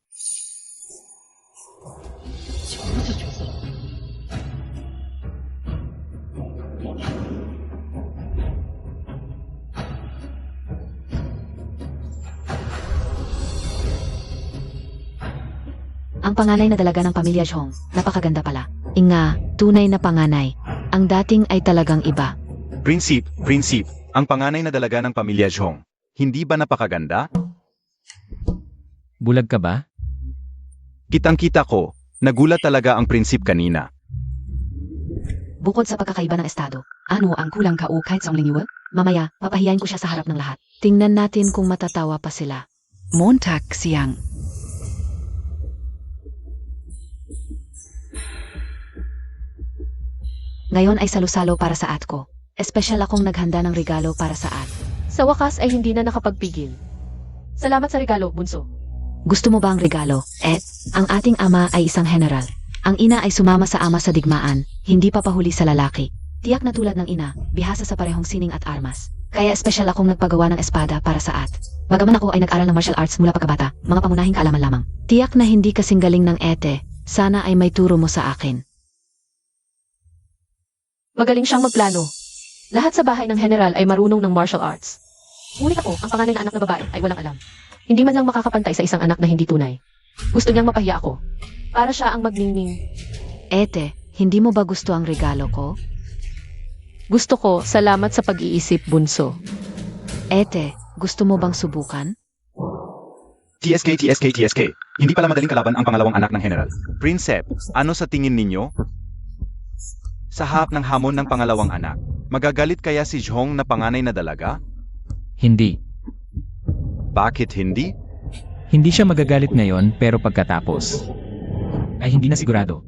Ang panganay na dalaga ng pamilya Chong, napakaganda pala. Inga, tunay na panganay. Ang dating ay talagang iba. Prinsip, ang panganay na dalaga ng pamilya Chong. Hindi ba napakaganda? Bulag ka ba? Kitang-kita ko, nagulat talaga ang prinsip kanina. Bukod sa pagkakaiba ng estado, ano ang kulang ka o kahit sa Yue? Mamaya, papahiyain ko siya sa harap ng lahat. Tingnan natin kung matatawa pa sila. Montag siyang. Ngayon ay salusalo para sa at ko. Espesyal akong naghanda ng regalo para sa at. Sa wakas ay hindi na nakapagpigil. Salamat sa regalo, bunso. Gusto mo ba ang regalo? Ang ating ama ay isang general. Ang ina ay sumama sa ama sa digmaan, hindi papahuli sa lalaki. Tiyak na tulad ng ina, bihasa sa parehong sining at armas. Kaya espesyal akong nagpagawa ng espada para sa at. Bagaman ako ay nag-aral ng martial arts mula pagkabata, mga pangunahing kaalaman lamang. Tiyak na hindi kasing galing ng ete, sana ay may turo mo sa akin. Magaling siyang magplano. Lahat sa bahay ng general ay marunong ng martial arts. Ngunit ako, ang panganay na anak na babae, ay walang alam. Hindi man lang makakapantay sa isang anak na hindi tunay. Gusto niyang mapahiya ako. Para siya ang magningning. Ete, hindi mo ba gusto ang regalo ko? Gusto ko, salamat sa pag-iisip, bunso. Ete, gusto mo bang subukan? TSK. Hindi pala madaling kalaban ang pangalawang anak ng general. Prinsep, ano sa tingin ninyo? Sa harap ng hamon ng pangalawang anak, magagalit kaya si Jhong na panganay na dalaga? Hindi. Bakit hindi? Hindi siya magagalit ngayon pero pagkatapos ay hindi na sigurado.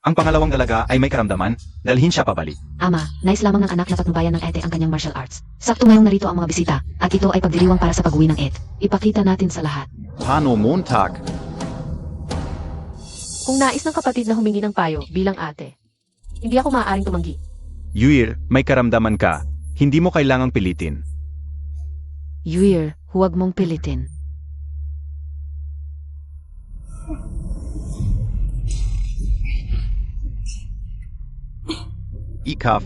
Ang pangalawang dalaga ay may karamdaman, dalhin siya pabalik. Ama, nais lamang ng anak na patnubayan ng ete ang kanyang martial arts. Sakto ngayong narito ang mga bisita, at ito ay pagdiriwang para sa pag-uwi ng et. Ipakita natin sa lahat. Paano Montag? Kung nais ng kapatid na humingi ng payo bilang ate, hindi ako maaaring tumanggi. Yuir, may karamdaman ka, hindi mo kailangang pilitin. Yuir, huwag mong pilitin. Ikaf,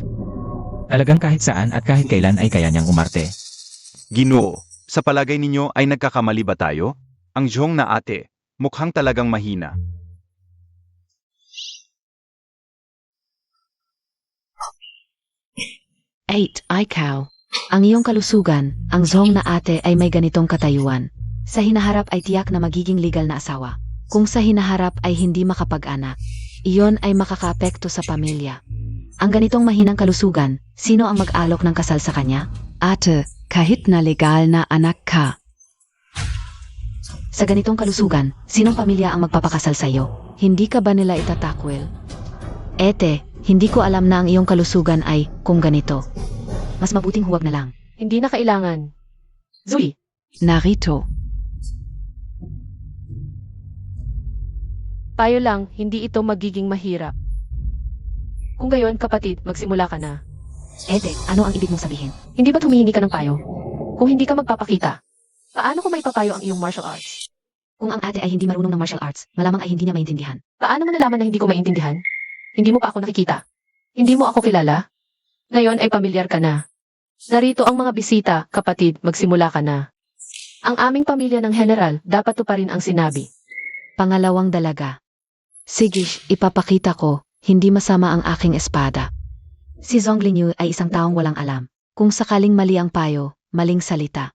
Talagang kahit saan at kahit kailan ay kaya niyang umarte. Ginoo, sa palagay ninyo ay nagkakamali ba tayo? Ang Jhong na ate, mukhang talagang mahina. Ikaw. Ang iyong kalusugan, ang Zhong na ate ay may ganitong katayuan. Sa hinaharap ay tiyak na magiging legal na asawa. Kung sa hinaharap ay hindi makapag-anak, iyon ay makakaapekto sa pamilya. Ang ganitong mahinang kalusugan, sino ang mag-alok ng kasal sa kanya? Ate, kahit na legal na anak ka. Sa ganitong kalusugan, sinong pamilya ang magpapakasal sa iyo? Hindi ka ba nila itatakwil? Ete, hindi ko alam na ang iyong kalusugan ay kung ganito. Mas mabuting huwag na lang. Hindi na kailangan. Zui, Narito. payo lang, hindi ito magiging mahirap. Kung gayon, kapatid, magsimula ka na. Ete, ano ang ibig mong sabihin? Hindi ba't humihingi ka ng payo? Kung hindi ka magpapakita, paano ko maipapayo ang iyong martial arts? Kung ang ate ay hindi marunong ng martial arts, malamang ay hindi niya maintindihan. Paano mo nalaman na hindi ko maintindihan? Hindi mo pa ako nakikita. Hindi mo ako kilala. Ngayon ay pamilyar ka na. Narito ang mga bisita, kapatid, magsimula ka na. Ang aming pamilya ng general, dapat tuparin ang sinabi. Pangalawang dalaga. Sige, ipapakita ko, hindi masama ang aking espada. Si Zhongling Yu ay isang taong walang alam. Kung sakaling mali ang payo, maling salita.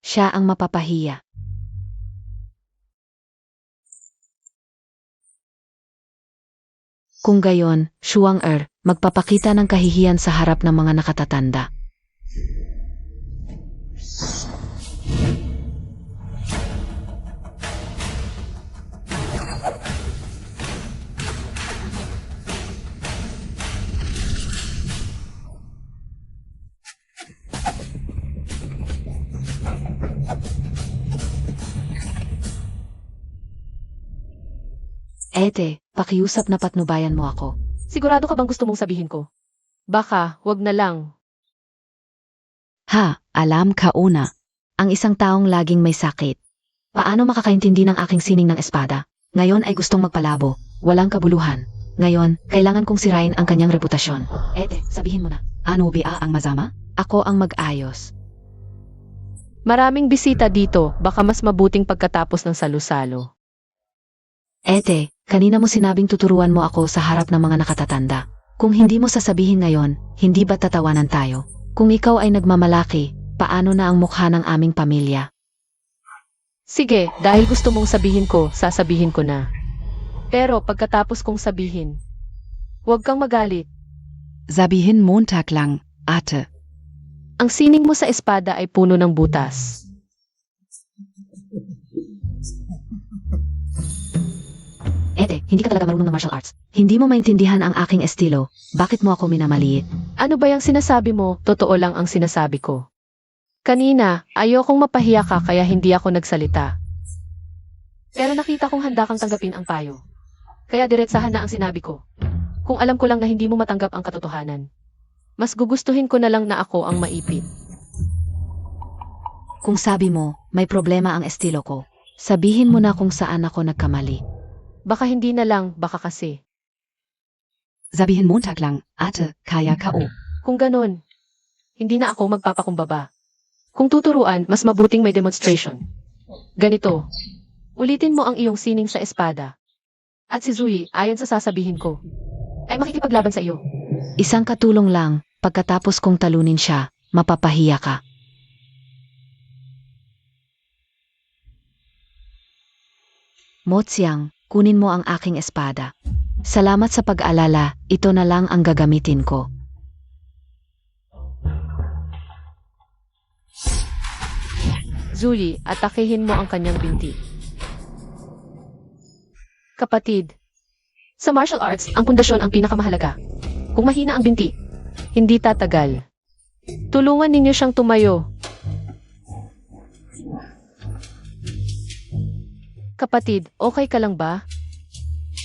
Siya ang mapapahiya. Kung gayon, Shuang magpapakita ng kahihiyan sa harap ng mga nakatatanda. Ete, pakiusap na patnubayan mo ako. Sigurado ka bang gusto mong sabihin ko? Baka, wag na lang. Ha, alam ka una. Ang isang taong laging may sakit. Paano makakaintindi ng aking sining ng espada? Ngayon ay gustong magpalabo. Walang kabuluhan. Ngayon, kailangan kong sirain ang kanyang reputasyon. Ete, sabihin mo na. Ano ba ang masama? Ako ang mag-ayos. Maraming bisita dito, baka mas mabuting pagkatapos ng salusalo. Ete, kanina mo sinabing tuturuan mo ako sa harap ng mga nakatatanda. Kung hindi mo sasabihin ngayon, hindi ba tatawanan tayo? Kung ikaw ay nagmamalaki, paano na ang mukha ng aming pamilya? Sige, dahil gusto mong sabihin ko, sasabihin ko na. Pero pagkatapos kong sabihin, huwag kang magalit. Sabihin Montag lang, ate. Ang sining mo sa espada ay puno ng butas. Ete, hindi ka talaga marunong ng martial arts. Hindi mo maintindihan ang aking estilo. Bakit mo ako minamaliit? Ano ba yung sinasabi mo? Totoo lang ang sinasabi ko. Kanina, ayokong mapahiya ka kaya hindi ako nagsalita. Pero nakita kong handa kang tanggapin ang payo. Kaya diretsahan na ang sinabi ko. Kung alam ko lang na hindi mo matanggap ang katotohanan. Mas gugustuhin ko na lang na ako ang maipit. Kung sabi mo, may problema ang estilo ko. Sabihin mo na kung saan ako nagkamali. Baka hindi na lang, baka kasi. Sabihin Montag lang, ate, kaya ka o. Kung ganon, hindi na ako magpapakumbaba. Kung tuturuan, mas mabuting may demonstration. Ganito, ulitin mo ang iyong sining sa espada. At si Zui, ayon sa sasabihin ko, ay makikipaglaban sa iyo. Isang katulong lang, pagkatapos kong talunin siya, mapapahiya ka. Motsiang, kunin mo ang aking espada. Salamat sa pag-alala, ito na lang ang gagamitin ko. Zuli, atakehin mo ang kanyang binti. Kapatid, sa martial arts, ang pundasyon ang pinakamahalaga. Kung mahina ang binti, hindi tatagal. Tulungan ninyo siyang tumayo. Kapatid, okay ka lang ba?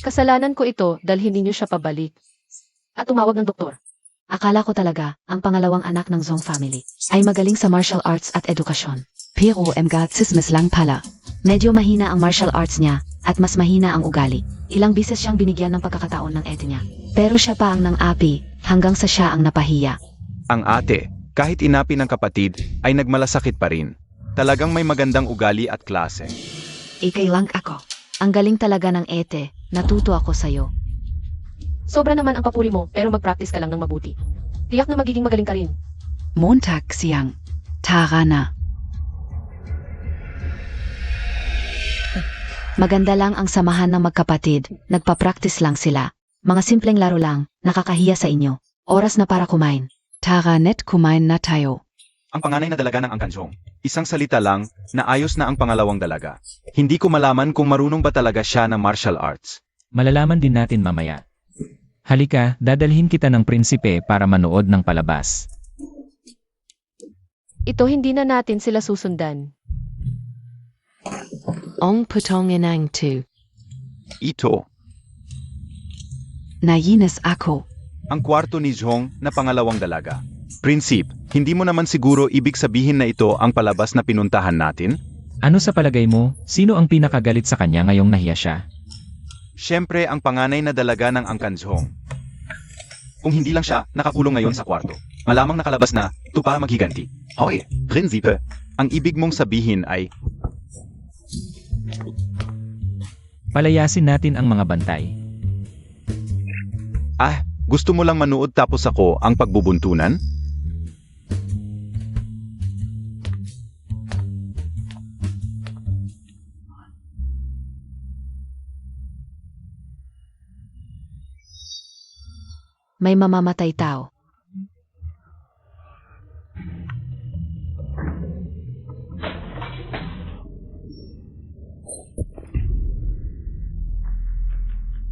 Kasalanan ko ito, dalhin ninyo siya pabalik. At tumawag ng doktor. Akala ko talaga, ang pangalawang anak ng Zhong family, ay magaling sa martial arts at edukasyon. Pero emgatsismas lang pala. Medyo mahina ang martial arts niya, at mas mahina ang ugali. Ilang bises siyang binigyan ng pagkakataon ng ete niya. Pero siya pa ang nang-api, hanggang sa siya ang napahiya. Ang ate, kahit inapi ng kapatid, ay nagmalasakit pa rin. Talagang may magandang ugali at klase. Ikay lang ako. Ang galing talaga ng ete, natuto ako sa'yo. Sobra naman ang papuri mo, pero mag-practice ka lang ng mabuti. Tiyak na magiging magaling ka rin. Montag siyang, tara na. Maganda lang ang samahan ng magkapatid, nagpa-practice lang sila. Mga simpleng laro lang, nakakahiya sa inyo. Oras na para kumain. Tara net kumain na tayo. Ang panganay na dalaga ng Angkanjong. Isang salita lang, na ayos na ang pangalawang dalaga. Hindi ko malaman kung marunong ba talaga siya ng martial arts. Malalaman din natin mamaya. Halika, dadalhin kita ng prinsipe para manood ng palabas. Ito hindi na natin sila susundan. Ong putong inang tu. Ito, Nayinas ako. Ang kwarto ni Zhong na pangalawang dalaga. Prinsip, hindi mo naman siguro ibig sabihin na ito ang palabas na pinuntahan natin? Ano sa palagay mo, sino ang pinakagalit sa kanya ngayong nahiya siya? Siyempre ang panganay na dalaga ng Angkan Zhong. Kung hindi lang siya nakakulong ngayon sa kwarto, malamang nakalabas na, ito pa maghiganti. Hoy, Prinsipe, ang ibig mong sabihin ay, Palayasin natin ang mga bantay. gusto mo lang manood tapos ako ang pagbubuntunan? May mamamatay tao.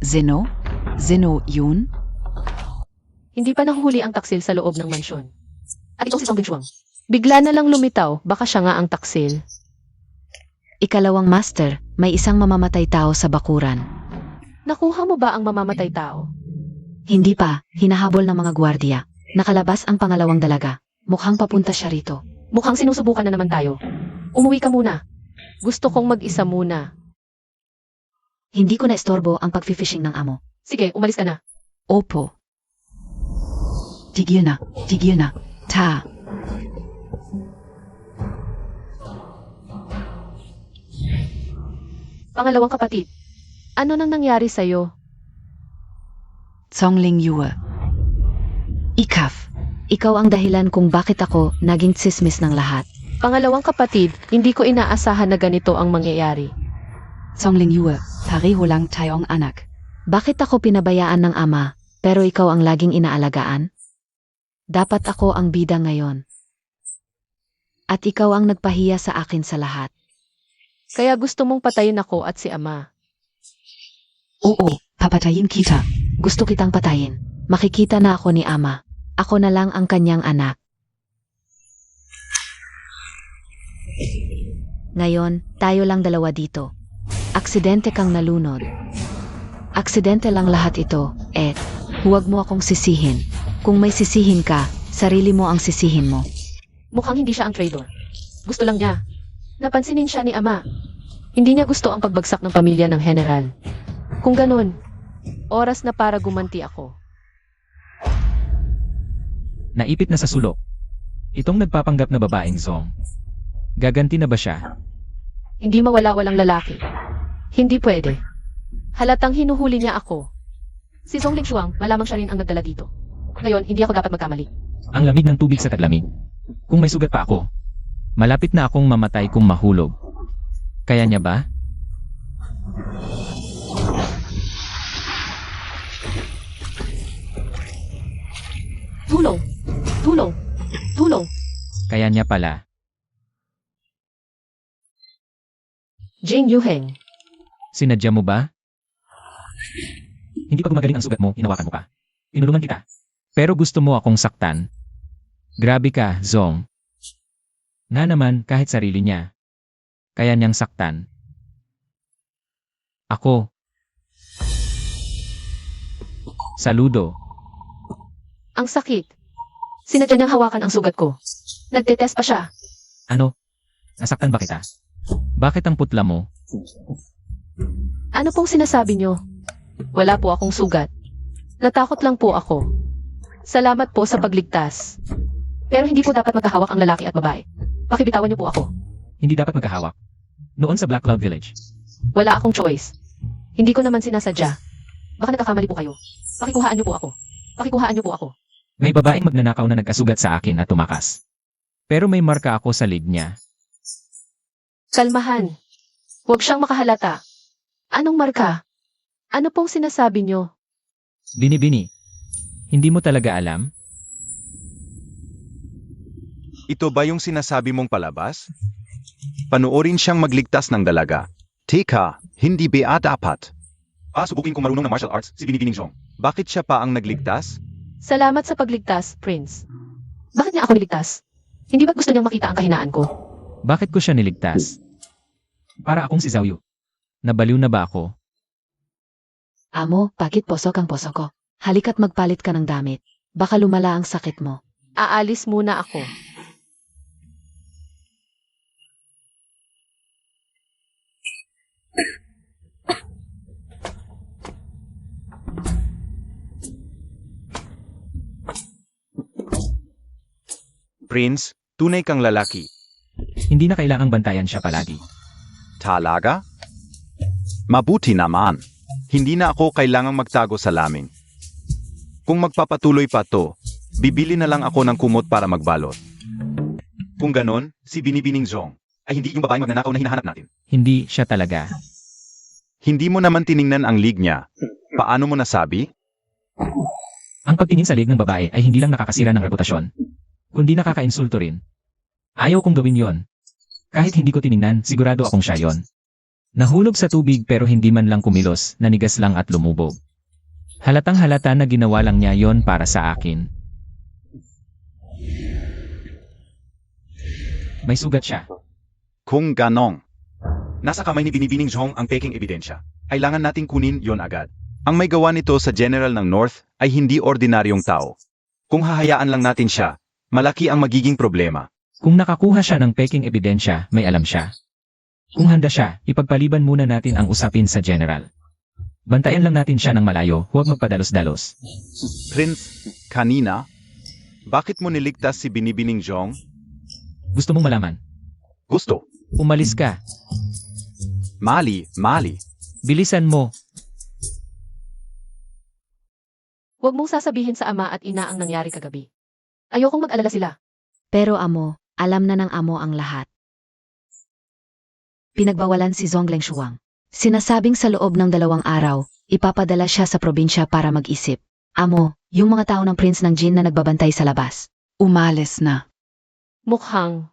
Zeno? Zeno yun? Hindi pa nahuhuli ang taksil sa loob ng mansyon. At ito si Song Binshuang. Bigla na lang lumitaw, baka siya nga ang taksil. Ikalawang master, may isang mamamatay tao sa bakuran. Nakuha mo ba ang mamamatay tao? Hindi pa, hinahabol ng mga gwardiya. Nakalabas ang pangalawang dalaga. Mukhang papunta siya rito. Mukhang sinusubukan na naman tayo. Umuwi ka muna. Gusto kong mag-isa muna. Hindi ko na estorbo ang pag-fishing ng amo. Sige, umalis ka na. Opo. Tigil na, tigil na. Ta. Pangalawang kapatid. Ano nang nangyari sa'yo? Songling Yue. Ikaf. Ikaw ang dahilan kung bakit ako naging tsismis ng lahat. Pangalawang kapatid, hindi ko inaasahan na ganito ang mangyayari. Songling Yue, pareho lang tayong anak. Bakit ako pinabayaan ng ama, pero ikaw ang laging inaalagaan? Dapat ako ang bida ngayon. At ikaw ang nagpahiya sa akin sa lahat. Kaya gusto mong patayin ako at si ama. Oo, papatayin kita. Gusto kitang patayin. Makikita na ako ni ama. Ako na lang ang kanyang anak. Ngayon, tayo lang dalawa dito. Aksidente kang nalunod. Aksidente lang lahat ito, Ed. Huwag mo akong sisihin. Kung may sisihin ka, sarili mo ang sisihin mo. Mukhang hindi siya ang traitor. Gusto lang niya. Napansinin siya ni ama. Hindi niya gusto ang pagbagsak ng pamilya ng general. Kung ganun, oras na para gumanti ako. Naipit na sa sulok. Itong nagpapanggap na babaeng Zong. Gaganti na ba siya? Hindi mawala-walang lalaki. Hindi pwede. Halatang hinuhuli niya ako. Si Song Lingshuang, malamang siya rin ang nagdala dito. Ngayon, hindi ako dapat magkamali. Ang lamig ng tubig sa taglamig. Kung may sugat pa ako, malapit na akong mamatay kung mahulog. Kaya niya ba? Tulong! Tulong! Tulong! Kaya niya pala. Jing Yuheng. Sinadya mo ba? Hindi pa gumagaling ang sugat mo, hinawakan mo pa. Inulungan kita. Pero gusto mo akong saktan? Grabe ka, Zong. Na naman kahit sarili niya. Kaya niyang saktan. Ako. Saludo. Ang sakit. Sinadya niyang hawakan ang sugat ko. Nagtetest pa siya. Ano? Nasaktan ba kita? Bakit ang putla mo? Ano pong sinasabi niyo? Wala po akong sugat. Natakot lang po ako. Salamat po sa pagligtas. Pero hindi po dapat magkahawak ang lalaki at babae. Pakibitawan niyo po ako. Hindi dapat magkahawak. Noon sa Black Cloud Village. Wala akong choice. Hindi ko naman sinasadya. Baka nagkakamali po kayo. Pakikuhaan niyo po ako. Pakikuhaan niyo po ako. May babaeng magnanakaw na nagkasugat sa akin at tumakas. Pero may marka ako sa lig niya. Kalmahan. Huwag siyang makahalata. Anong marka? Ano pong sinasabi niyo? Binibini. Hindi mo talaga alam? Ito ba yung sinasabi mong palabas? Panoorin siyang magligtas ng dalaga. Teka, hindi ba dapat? Subukin kung marunong ng martial arts si Binibining Zhong. Bakit siya pa ang nagligtas? Salamat sa pagligtas, Prince. Bakit niya ako niligtas? Hindi ba't gusto niyang makita ang kahinaan ko? Bakit ko siya niligtas? Para akong si Zhao Yu. Nabaliw na ba ako? Amo, bakit poso kang poso ko? Halika't magpalit ka ng damit. Baka lumala ang sakit mo. Aalis muna ako. Prince, tunay kang lalaki. Hindi na kailangang bantayan siya palagi. Talaga? Mabuti naman. Hindi na ako kailangang magtago sa laming. Kung magpapatuloy pa to, bibili na lang ako ng kumot para magbalot. Kung ganon, si Binibining Zhong ay hindi yung babaeng magnanakaw na hinahanap natin. Hindi siya talaga. Hindi mo naman tiningnan ang league niya. Paano mo nasabi? Ang pagtingin sa leg ng babae ay hindi lang nakakasira ng reputasyon, kundi nakakainsulto rin. Ayaw kong gawin yon. Kahit hindi ko tiningnan, sigurado akong siya yon. Nahulog sa tubig pero hindi man lang kumilos, nanigas lang at lumubog. Halatang halata na ginawa lang niya yon para sa akin. May sugat siya. Kung ganong. Nasa kamay ni Binibining Zhong ang peking ebidensya. Kailangan nating kunin yon agad. Ang may gawa nito sa General ng North ay hindi ordinaryong tao. Kung hahayaan lang natin siya, malaki ang magiging problema. Kung nakakuha siya ng peking ebidensya, may alam siya. Kung handa siya, ipagpaliban muna natin ang usapin sa General. Bantayan lang natin siya ng malayo, huwag magpadalos-dalos. Prince, kanina, bakit mo niligtas si Binibining Zhong? Gusto mong malaman? Gusto. Umalis ka. Mali. Bilisan mo. Huwag mong sasabihin sa ama at ina ang nangyari kagabi. Ayokong mag-alala sila. Pero amo, alam na ng amo ang lahat. Pinagbawalan si Zhongleng Shuang. Sinasabing sa loob ng 2 araw, ipapadala siya sa probinsya para mag-isip. Amo, yung mga tao ng Prince ng Jin na nagbabantay sa labas. Umalis na. Mukhang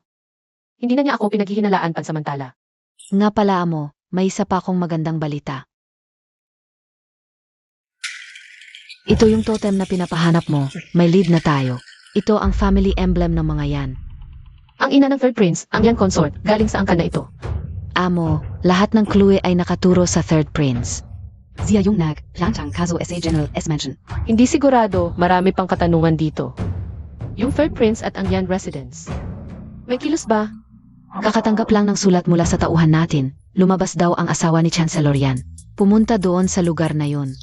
hindi na niya ako pinaghihinalaan pansamantala. Nga pala amo, may isa pa akong magandang balita. Ito yung totem na pinapahanap mo, may lead na tayo. Ito ang family emblem ng mga yan. Ang ina ng third prince, ang yan consort, galing sa angkan na ito. Amo, lahat ng clue ay nakaturo sa third prince. Zia yung nag, Rantang Kazo SA General S Mansion. Hindi sigurado, marami pang katanungan dito. Yung third prince at ang yan residence. May kilos ba? Kakatanggap lang ng sulat mula sa tauhan natin. Lumabas daw ang asawa ni Chancellor Yan. Pumunta doon sa lugar na yun.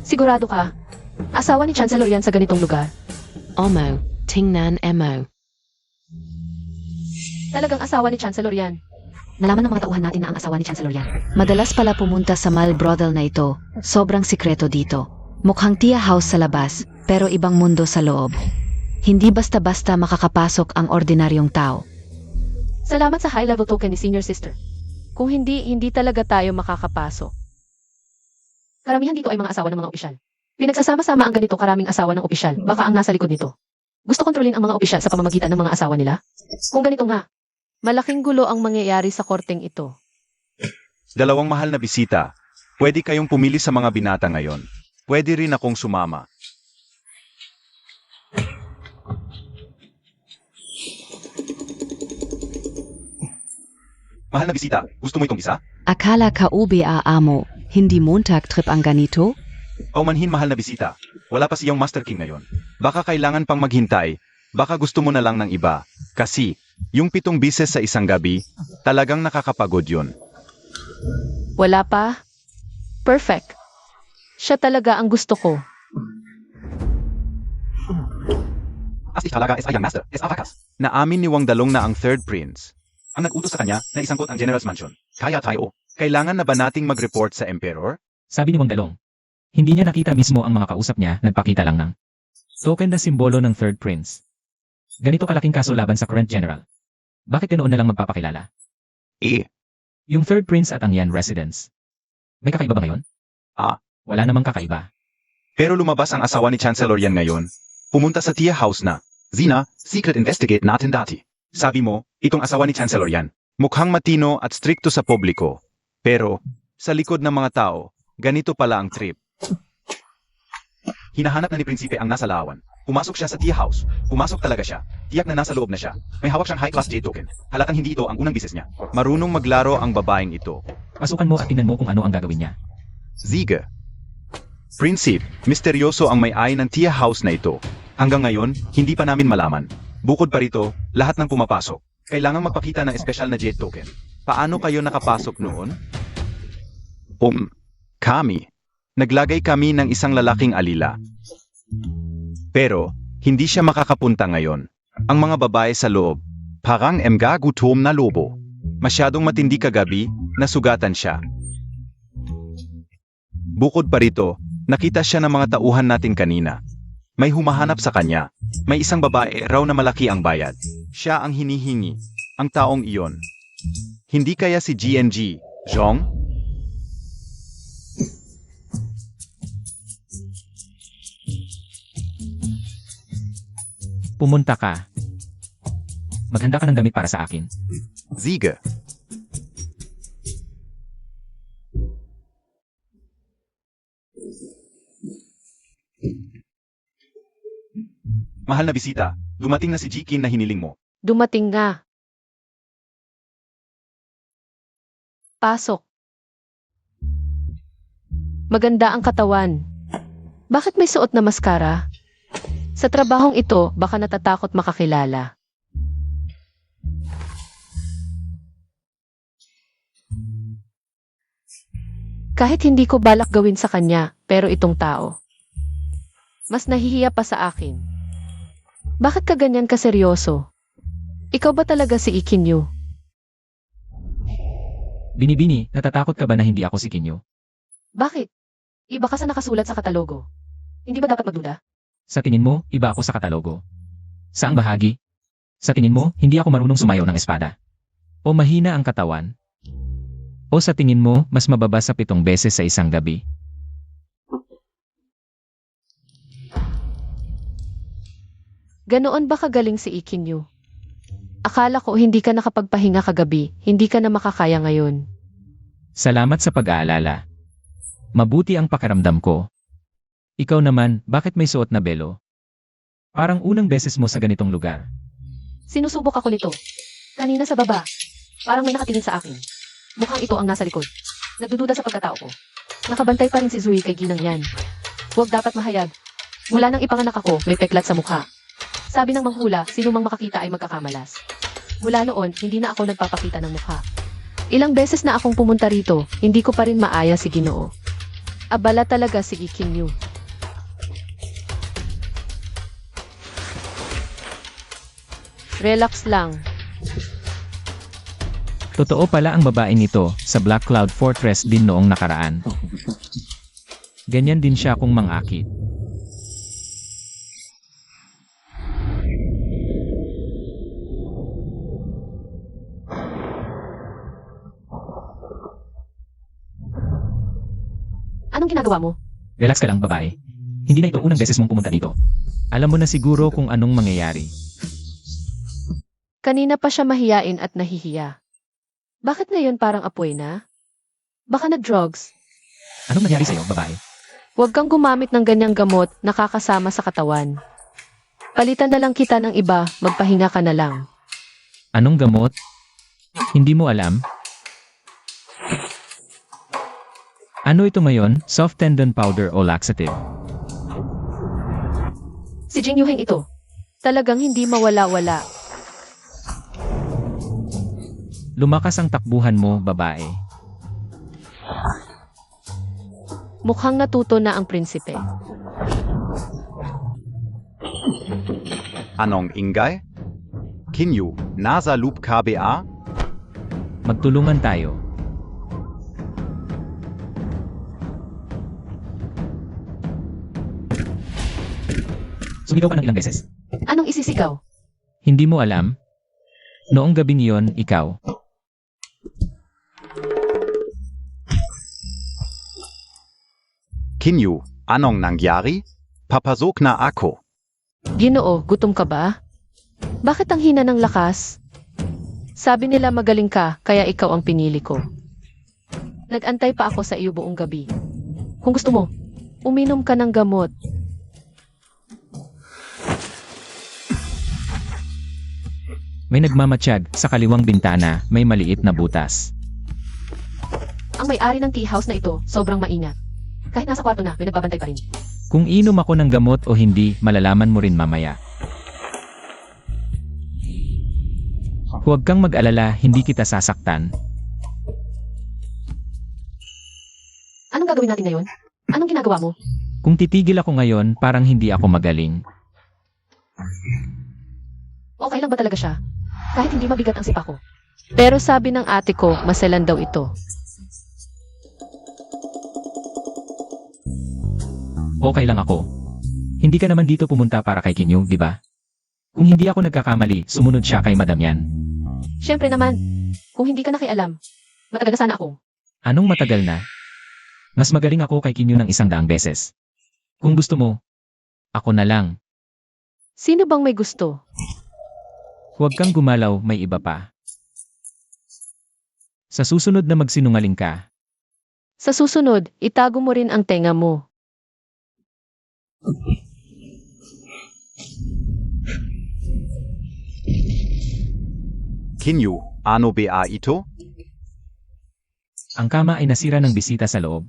Sigurado ka? Asawa ni Chancellor Yan sa ganitong lugar? Omo, tingnan emo. Talagang asawa ni Chancellor Yan. Nalaman ng mga tauhan natin na ang asawa ni Chancellor Yan. Madalas pala pumunta sa mall brothel na ito. Sobrang sikreto dito. Mukhang tia house sa labas, pero ibang mundo sa loob. Hindi basta-basta makakapasok ang ordinaryong tao. Salamat sa high-level token ni senior sister. Kung hindi talaga tayo makakapasok. Karamihan dito ay mga asawa ng mga opisyal. Pinagsasama-sama ang ganito karaming asawa ng opisyal, baka ang nasa likod nito. Gusto kontrolin ang mga opisyal sa pamamagitan ng mga asawa nila? Kung ganito nga, malaking gulo ang mangyayari sa korteng ito. 2 mahal na bisita. Pwede kayong pumili sa mga binata ngayon. Pwede rin akong sumama. Mahal na bisita, gusto mo itong isa? Akala ka UBA amo, hindi Montag trip ang ganito? O manhin mahal na bisita, wala pa siyang Master King ngayon. Baka kailangan pang maghintay, baka gusto mo na lang ng iba. Kasi, yung 7 bises sa isang gabi, talagang nakakapagod yun. Wala pa? Perfect. Siya talaga ang gusto ko. As ich talaga es ayang master, es avakas. Naamin ni Wang Dalong na ang third prince. Ang nag-utos sa kanya na isangkot ang General's Mansion. Kaya tayo, kailangan na ba nating mag-report sa Emperor? Sabi ni Wang Dalong. Hindi niya nakita mismo ang mga kausap niya, nagpakita lang ng token na simbolo ng third prince. Ganito kalaking kaso laban sa current general. Bakit ganoon na lang magpapakilala? Yung third prince at ang yan residence. May kakaiba ba ngayon? Wala namang kakaiba. Pero lumabas ang asawa ni Chancellor Yan ngayon. Pumunta sa Tia House na, Zina, secret investigate natin dati. Sabi mo, itong asawa ni Chancellor Yan. Mukhang matino at strikto sa publiko. Pero, sa likod ng mga tao, ganito pala ang trip. Hinahanap na ni Prinsipe ang nasa laawan. Pumasok siya sa tea house. Pumasok talaga siya. Tiyak na nasa loob na siya. May hawak siyang high-class J token. Halatang hindi ito ang unang bisis niya. Marunong maglaro ang babaeng ito. Pasukan mo at tingnan mo kung ano ang gagawin niya. Ziga. Prinsip, misteryoso ang may-ari ng tea house na ito. Hanggang ngayon, hindi pa namin malaman. Bukod pa rito, lahat ng pumapasok, kailangang magpakita ng espesyal na jet token. Paano kayo nakapasok noon? Kami. Naglagay kami ng isang lalaking alila. Pero, hindi siya makakapunta ngayon. Ang mga babae sa loob, parang gutom na lobo. Masyadong matindi kagabi, nasugatan siya. Bukod pa rito, nakita siya ng mga tauhan natin kanina. May humahanap sa kanya. May isang babae raw na malaki ang bayad. Siya ang hinihingi. Ang taong iyon. Hindi kaya si GNG, Jong? Pumunta ka. Maghanda ka ng damit para sa akin. Ziga. Mahal na bisita, dumating na si Jikin na hiniling mo. Dumating nga. Pasok. Maganda ang katawan. Bakit may suot na maskara? Sa trabahong ito, baka natatakot makakilala. Kahit hindi ko balak gawin sa kanya, pero itong tao. Mas nahihiya pa sa akin. Bakit ka ganyan kaseryoso? Ikaw ba talaga si Ikinyu? Binibini, natatakot ka ba na hindi ako si Kinyo? Bakit? Iba ka sa nakasulat sa katalogo. Hindi ba dapat magduda? Sa tingin mo, iba ako sa katalogo. Saang bahagi? Sa tingin mo, hindi ako marunong sumayaw ng espada? O mahina ang katawan? O sa tingin mo, mas mababa sa 7 beses sa isang gabi? Ganoon ba kagaling si Ikinyu? Akala ko hindi ka nakapagpahinga kagabi, hindi ka na makakaya ngayon. Salamat sa pag-aalala. Mabuti ang pakiramdam ko. Ikaw naman, bakit may suot na belo? Parang unang beses mo sa ganitong lugar. Sinusubok ako nito. Kanina sa baba. Parang may nakatingin sa akin. Mukhang ito ang nasa likod. Nagdududa sa pagkatao ko. Nakabantay pa rin si Zui kay Ginang yan. Huwag dapat mahayag. Mula nang ipanganak ako, may peklat sa mukha. Sabi ng manghula, sino mang makakita ay magkakamalas. Mula noon, hindi na ako nagpapakita ng mukha. Ilang beses na akong pumunta rito, hindi ko pa rin maaya si Ginoo. Abala talaga si Ikinyu. Relax lang. Totoo pala ang babaeng ito, sa Black Cloud Fortress din noong nakaraan. Ganyan din siya kung mangakit. Anong ginagawa mo? Relax ka lang, babae. Hindi na ito unang beses mong pumunta dito. Alam mo na siguro kung anong mangyayari. Kanina pa siya mahiyain at nahihiya. Bakit ngayon parang apoy na? Baka nag-drugs. Anong nangyari sa'yo, babae? Huwag kang gumamit ng ganyang gamot na kakasama sa katawan. Palitan na lang kita ng iba, magpahinga ka na lang. Anong gamot? Hindi mo alam? Ano ito ngayon? Soft tendon powder o laxative? Si Jing Yuheng ito. Talagang hindi mawala-wala. Lumakas ang takbuhan mo, babae. Mukhang natuto na ang prinsipe. Anong ingay? Kinyu, nasa loop KBA? Magtulungan tayo. Sumigaw ka ng ilang beses. Anong isisigaw? Hindi mo alam? Noong gabing iyon, ikaw. Kinyu, anong nangyari? Papasok na ako. Ginoo, gutom ka ba? Bakit ang hina ng lakas? Sabi nila magaling ka, kaya ikaw ang pinili ko. Nag-antay pa ako sa iyo buong gabi. Kung gusto mo, uminom ka ng gamot. May nagmamatsyag sa kaliwang bintana, may maliit na butas. Ang may-ari ng tea house na ito, sobrang maingat. Kahit nasa kwarto na, may nagbabantay pa rin. Kung inom ako ng gamot o hindi, malalaman mo rin mamaya. Huwag kang mag-alala, hindi kita sasaktan. Anong gagawin natin ngayon? Anong ginagawa mo? Kung titigil ako ngayon, parang hindi ako magaling. Okay lang ba talaga siya? Kahit hindi mabigat ang sipa ko. Pero sabi ng ate ko, maselan daw ito. Okay lang ako. Hindi ka naman dito pumunta para kay Kinyo, di ba? Kung hindi ako nagkakamali, sumunod siya kay Madam Yan. Siyempre naman, kung hindi ka nakialam, matagal na sana ako. Anong matagal na? Mas magaling ako kay Kinyo ng 100 beses. Kung gusto mo, ako na lang. Sino bang may gusto? Huwag kang gumalaw, may iba pa. Sa susunod na magsinungaling ka, Sa susunod, itago mo rin ang tenga mo. Kinyo, ano ba ito? ang kama ay nasira ng bisita sa loob.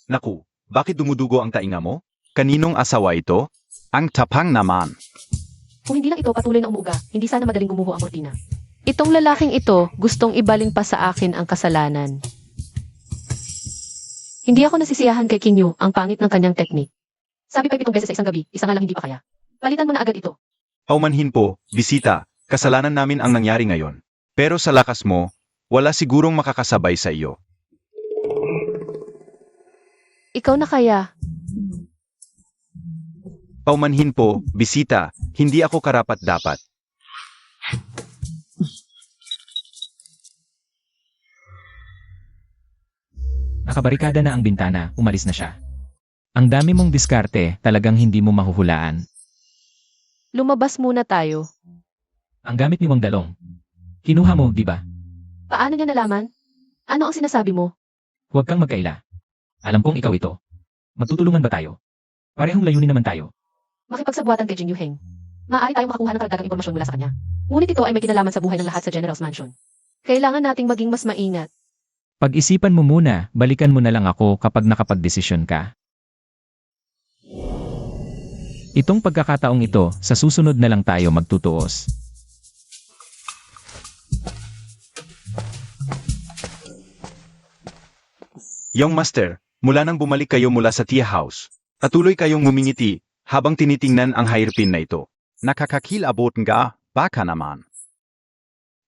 Naku, bakit dumudugo ang tainga mo? Kaninong asawa ito? Ang tapang naman. Kung hindi lang ito patuloy na umuuga, hindi sana madaling gumuho ang kortina. Itong lalaking ito, gustong ibaling pa sa akin ang kasalanan. Hindi ako nasisiyahan kay Kinyo, ang pangit ng kanyang teknik. Sabi pa 7 beses sa isang gabi, isa nga lang hindi pa kaya. Palitan mo na agad ito. Paumanhin po, bisita, kasalanan namin ang nangyari ngayon. Pero sa lakas mo, wala sigurong makakasabay sa iyo. Ikaw na kaya. Paumanhin po, bisita, hindi ako karapat-dapat. Nakabarikada na ang bintana, umalis na siya. Ang dami mong diskarte, talagang hindi mo mahuhulaan. Lumabas muna tayo. Ang gamit ni Wang Dalong. Kinuha mo, di ba? Paano niya nalaman? Ano ang sinasabi mo? Huwag kang magkaila. Alam kong ikaw ito. Magtutulungan ba tayo? Parehong layunin naman tayo. Makipagsabuatan kay Jin Yuheng. Maaari tayong makakuha ng karagdagang impormasyon mula sa kanya. Ngunit ito ay may kinalaman sa buhay ng lahat sa General's Mansion. Kailangan nating maging mas maingat. Pag-isipan mo muna, balikan mo na lang ako kapag nakapagdesisyon ka. Itong pagkakataong ito, sa susunod na lang tayo magtutuos. Young Master, mula nang bumalik kayo mula sa tea house, patuloy kayong ngumingiti habang tinitingnan ang hairpin na ito. Nakakakilabot nga, baka naman.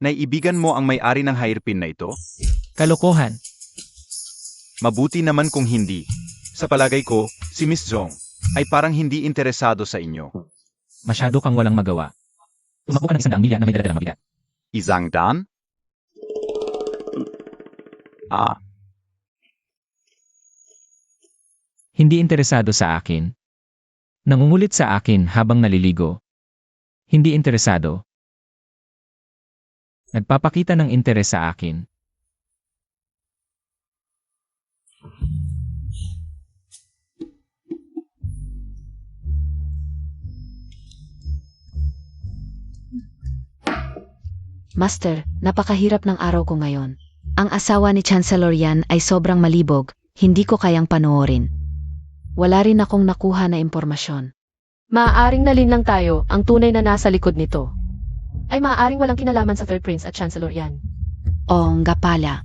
Naiibigan mo ang may-ari ng hairpin na ito? Kalokohan. Mabuti naman kung hindi. Sa palagay ko, si Miss Zhong ay parang hindi interesado sa inyo. Masyado kang walang magawa. Tumakbo ka ng 100 milya na may dala-dalang mabigat. Isang daan? Ah, Hindi interesado sa akin. Nangungulit sa akin habang naliligo. Hindi interesado. Nagpapakita ng interes sa akin. Master, napakahirap ng araw ko ngayon. Ang asawa ni Chancellor Yan ay sobrang malibog, hindi ko kayang panoorin. Wala rin akong nakuha na impormasyon. Maaaring nalinlang tayo, ang tunay na nasa likod nito. Ay maaaring walang kinalaman sa Third Prince at Chancellor Yan. O nga pala.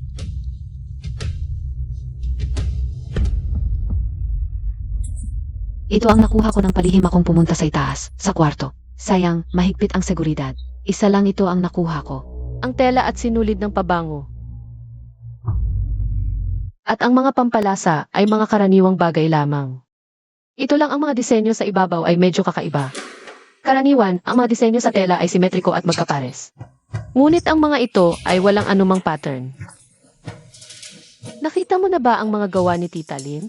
Ito ang nakuha ko ng palihim akong pumunta sa itaas, sa kwarto. Sayang, mahigpit ang seguridad. Isa lang ito ang nakuha ko. Ang tela at sinulid ng pabango. At ang mga pampalasa ay mga karaniwang bagay lamang. Ito lang ang mga disenyo sa ibabaw ay medyo kakaiba. Karaniwan, ang mga disenyo sa tela ay simetriko at magkapares. Ngunit ang mga ito ay walang anumang pattern. Nakita mo na ba ang mga gawa ni Tita Lin?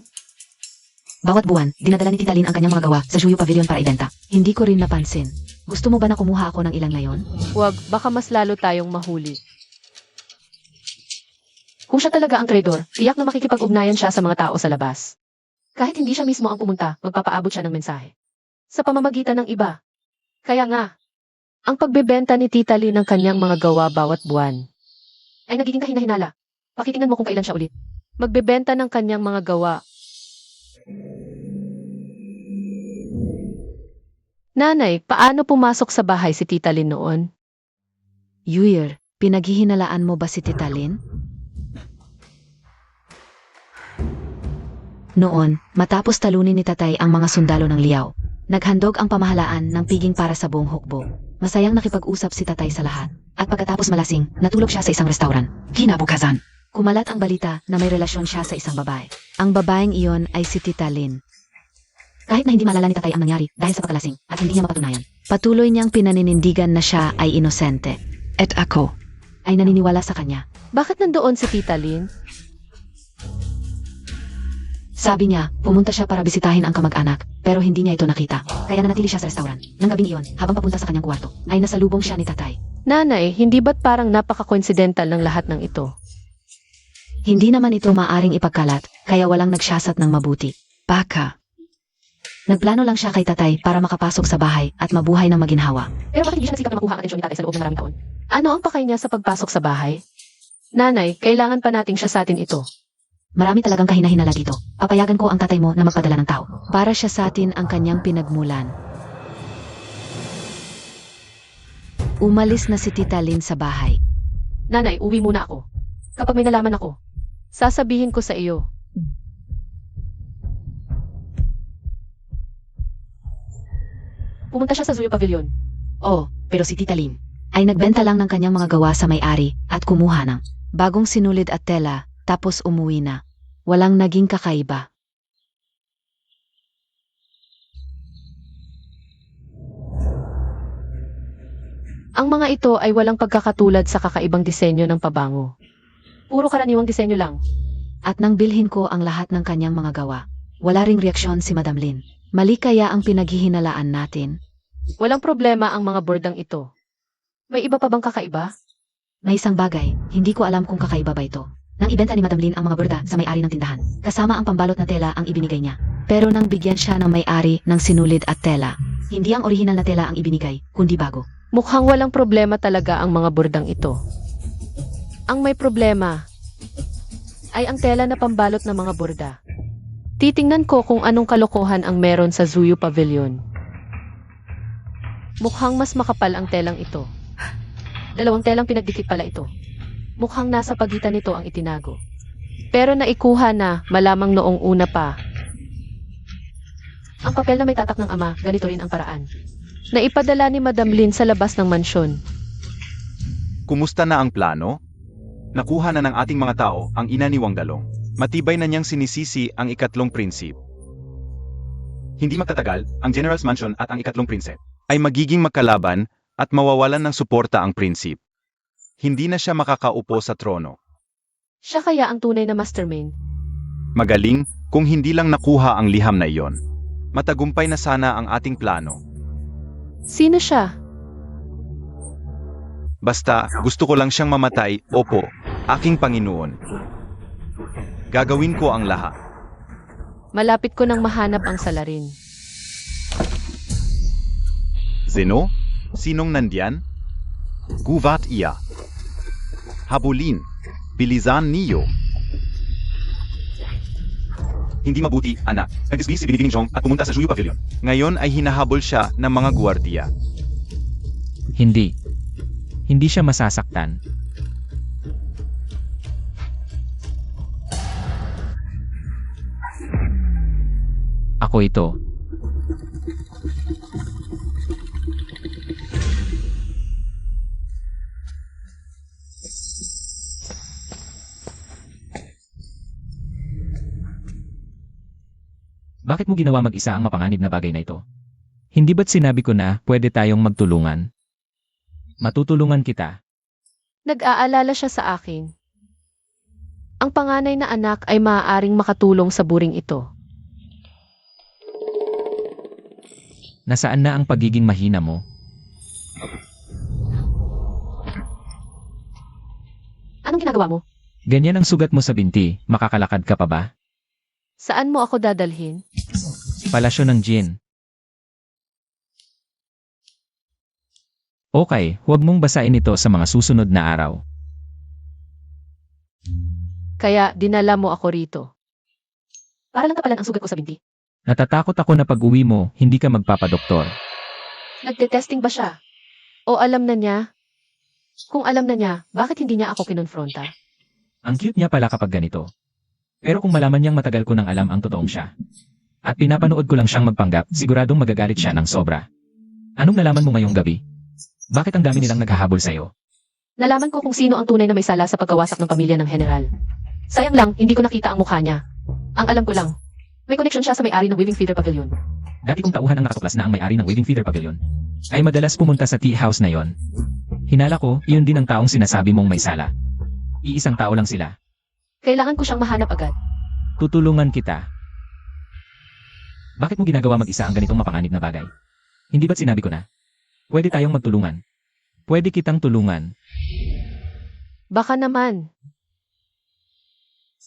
Bawat buwan, dinadala ni Tita Lin ang kanyang mga gawa sa Shuyu Pavilion para ibenta. Hindi ko rin napansin. Gusto mo ba na kumuha ako ng ilang layon? Huwag, baka mas lalo tayong mahuli. Kung siya talaga ang traidor, tiyak na makikipag-ugnayan siya sa mga tao sa labas. Kahit hindi siya mismo ang pumunta, magpapaabot siya ng mensahe. Sa pamamagitan ng iba. Kaya nga, Ang pagbebenta ni Tita Lynn ng kanyang mga gawa bawat buwan ay nagiging kahina-hinala. Pakitingnan mo kung kailan siya ulit magbebenta ng kanyang mga gawa. Nanay, paano pumasok sa bahay si Tita Lynn noon? Yuir, pinaghihinalaan mo ba si Tita Lynn? Noon, matapos talunin ni tatay ang mga sundalo ng Liao, naghandog ang pamahalaan ng piging para sa buong hukbo. Masayang nakipag-usap si tatay sa lahat. At pagkatapos malasing, natulog siya sa isang restaurant. Kinabukasan, kumalat ang balita na may relasyon siya sa isang babae. Ang babaeng iyon ay si Tita Lynn. Kahit na hindi malala ni tatay ang nangyari dahil sa pagkalasing at hindi niya mapatunayan, patuloy niyang pinaninindigan na siya ay inosente. At ako ay naniniwala sa kanya. Bakit nandoon si Tita Lynn? Sabi niya, pumunta siya para bisitahin ang kamag-anak, pero hindi niya ito nakita. Kaya nanatili siya sa restaurant. Nang gabing iyon, habang papunta sa kanyang kwarto, ay nasalubong siya ni tatay. Nanay, hindi ba't parang napaka-coincidental ng lahat ng ito? Hindi naman ito maaring ipagkalat, kaya walang nagsiyasat ng mabuti. Baka. Nagplano lang siya kay tatay para makapasok sa bahay at mabuhay ng maginhawa. Pero bakit hindi siya nasikap na makuha ang atensyon ni tatay sa loob ng maraming taon? Ano ang pakay niya sa pagpasok sa bahay? Nanay, kailangan pa nating siya sa atin ito. Marami talagang kahina-hinala dito. Papayagan ko ang tatay mo na magpadala ng tao. Para siya sa atin ang kanyang pinagmulan. Umalis na si Tita Lynn sa bahay. Nanay, uwi muna ako. Kapag may nalaman ako, sasabihin ko sa iyo. Pumunta siya sa Zuyo Pavilion. Oh, pero si Tita Lynn ay nagbenta lang ng kanyang mga gawa sa may-ari at kumuha ng bagong sinulid at tela, tapos umuwi na. Walang naging kakaiba. Ang mga ito ay walang pagkakatulad sa kakaibang disenyo ng pabango. Puro karaniwang disenyo lang. At nang bilhin ko ang lahat ng kanyang mga gawa, wala ring reaksyon si Madam Lynn. Mali kaya ang pinaghihinalaan natin? Walang problema ang mga bordang ito. May iba pa bang kakaiba? May isang bagay, hindi ko alam kung kakaiba ba ito. Nang ibenta ni Madam Lynn ang mga borda sa may-ari ng tindahan, kasama ang pambalot na tela ang ibinigay niya. Pero nang bigyan siya ng may-ari ng sinulid at tela, hindi ang orihinal na tela ang ibinigay, kundi bago. Mukhang walang problema talaga ang mga bordang ito. Ang may problema ay ang tela na pambalot ng mga borda. Titingnan ko kung anong kalokohan ang meron sa Zuyo Pavilion. Mukhang mas makapal ang telang ito. Dalawang telang pinagdikit pala ito. Mukhang nasa pagitan nito ang itinago. Pero naikuha na, malamang noong una pa. Ang papel na may tatak ng ama, ganito rin ang paraan. Naipadala ni Madam Lynn sa labas ng mansyon. Kumusta na ang plano? Nakuha na ng ating mga tao ang ina ni Wang Dalong. Matibay na niyang sinisisi ang ikatlong prinsip. Hindi magtatagal, ang General's Mansion at ang ikatlong prinsip ay magiging magkalaban at mawawalan ng suporta ang prinsip. Hindi na siya makakaupo sa trono. Siya kaya ang tunay na mastermind. Magaling kung hindi lang nakuha ang liham na iyon. Matagumpay na sana ang ating plano. Sino siya? Basta, gusto ko lang siyang mamatay, opo, aking Panginoon. Gagawin ko ang lahat. Malapit ko nang mahanap ang salarin. Zeno? Sinong nandiyan? Guvat iya. Habulin. Bilisan niyo. Hindi mabuti, anak. Nag-dismiss si Binibining Zhong at pumunta sa Zuyo Pavilion. Ngayon ay hinahabol siya ng mga guwardiya. Hindi. Hindi siya masasaktan. Ako ito. Bakit mo ginawa mag-isa ang mapanganib na bagay na ito? Hindi ba't sinabi ko na pwede tayong magtulungan? Matutulungan kita. Nag-aalala siya sa akin. Ang panganay na anak ay maaaring makatulong sa buring ito. Nasaan na ang pagiging mahina mo? Anong ginagawa mo? Ganyan ang sugat mo sa binti, makakalakad ka pa ba? Saan mo ako dadalhin? Palasyo ng Jin. Okay, huwag mong basain ito sa mga susunod na araw. Kaya dinala mo ako rito. Para lang kapalan ang sugat ko sa binti. Natatakot ako na pag-uwi mo, hindi ka magpapadoktor. Nagte-testing ba siya? O alam na niya? Kung alam na niya, bakit hindi niya ako kinonfronta? Ang cute niya pala kapag ganito. Pero kung malaman niyang matagal ko nang alam ang totoong siya, at pinapanood ko lang siyang magpanggap, siguradong magagalit siya ng sobra. Anong nalaman mo ngayong gabi? Bakit ang dami nilang naghahabol sa'yo? Nalaman ko kung sino ang tunay na may sala sa pagkawasak ng pamilya ng general. Sayang lang, hindi ko nakita ang mukha niya. Ang alam ko lang, may connection siya sa may-ari ng Waving Feather Pavilion. Dati kong tauhan ang nakatuklas na ang may-ari ng Waving Feather Pavilion ay madalas pumunta sa tea house na yon. Hinala ko, iyon din ang taong sinasabi mong may sala. Iisang tao lang sila. Kailangan ko siyang mahanap agad. Tutulungan kita. Bakit mo ginagawa mag-isa ang ganitong mapanganib na bagay? Hindi ba't sinabi ko na? Pwede tayong magtulungan. Pwede kitang tulungan. Baka naman.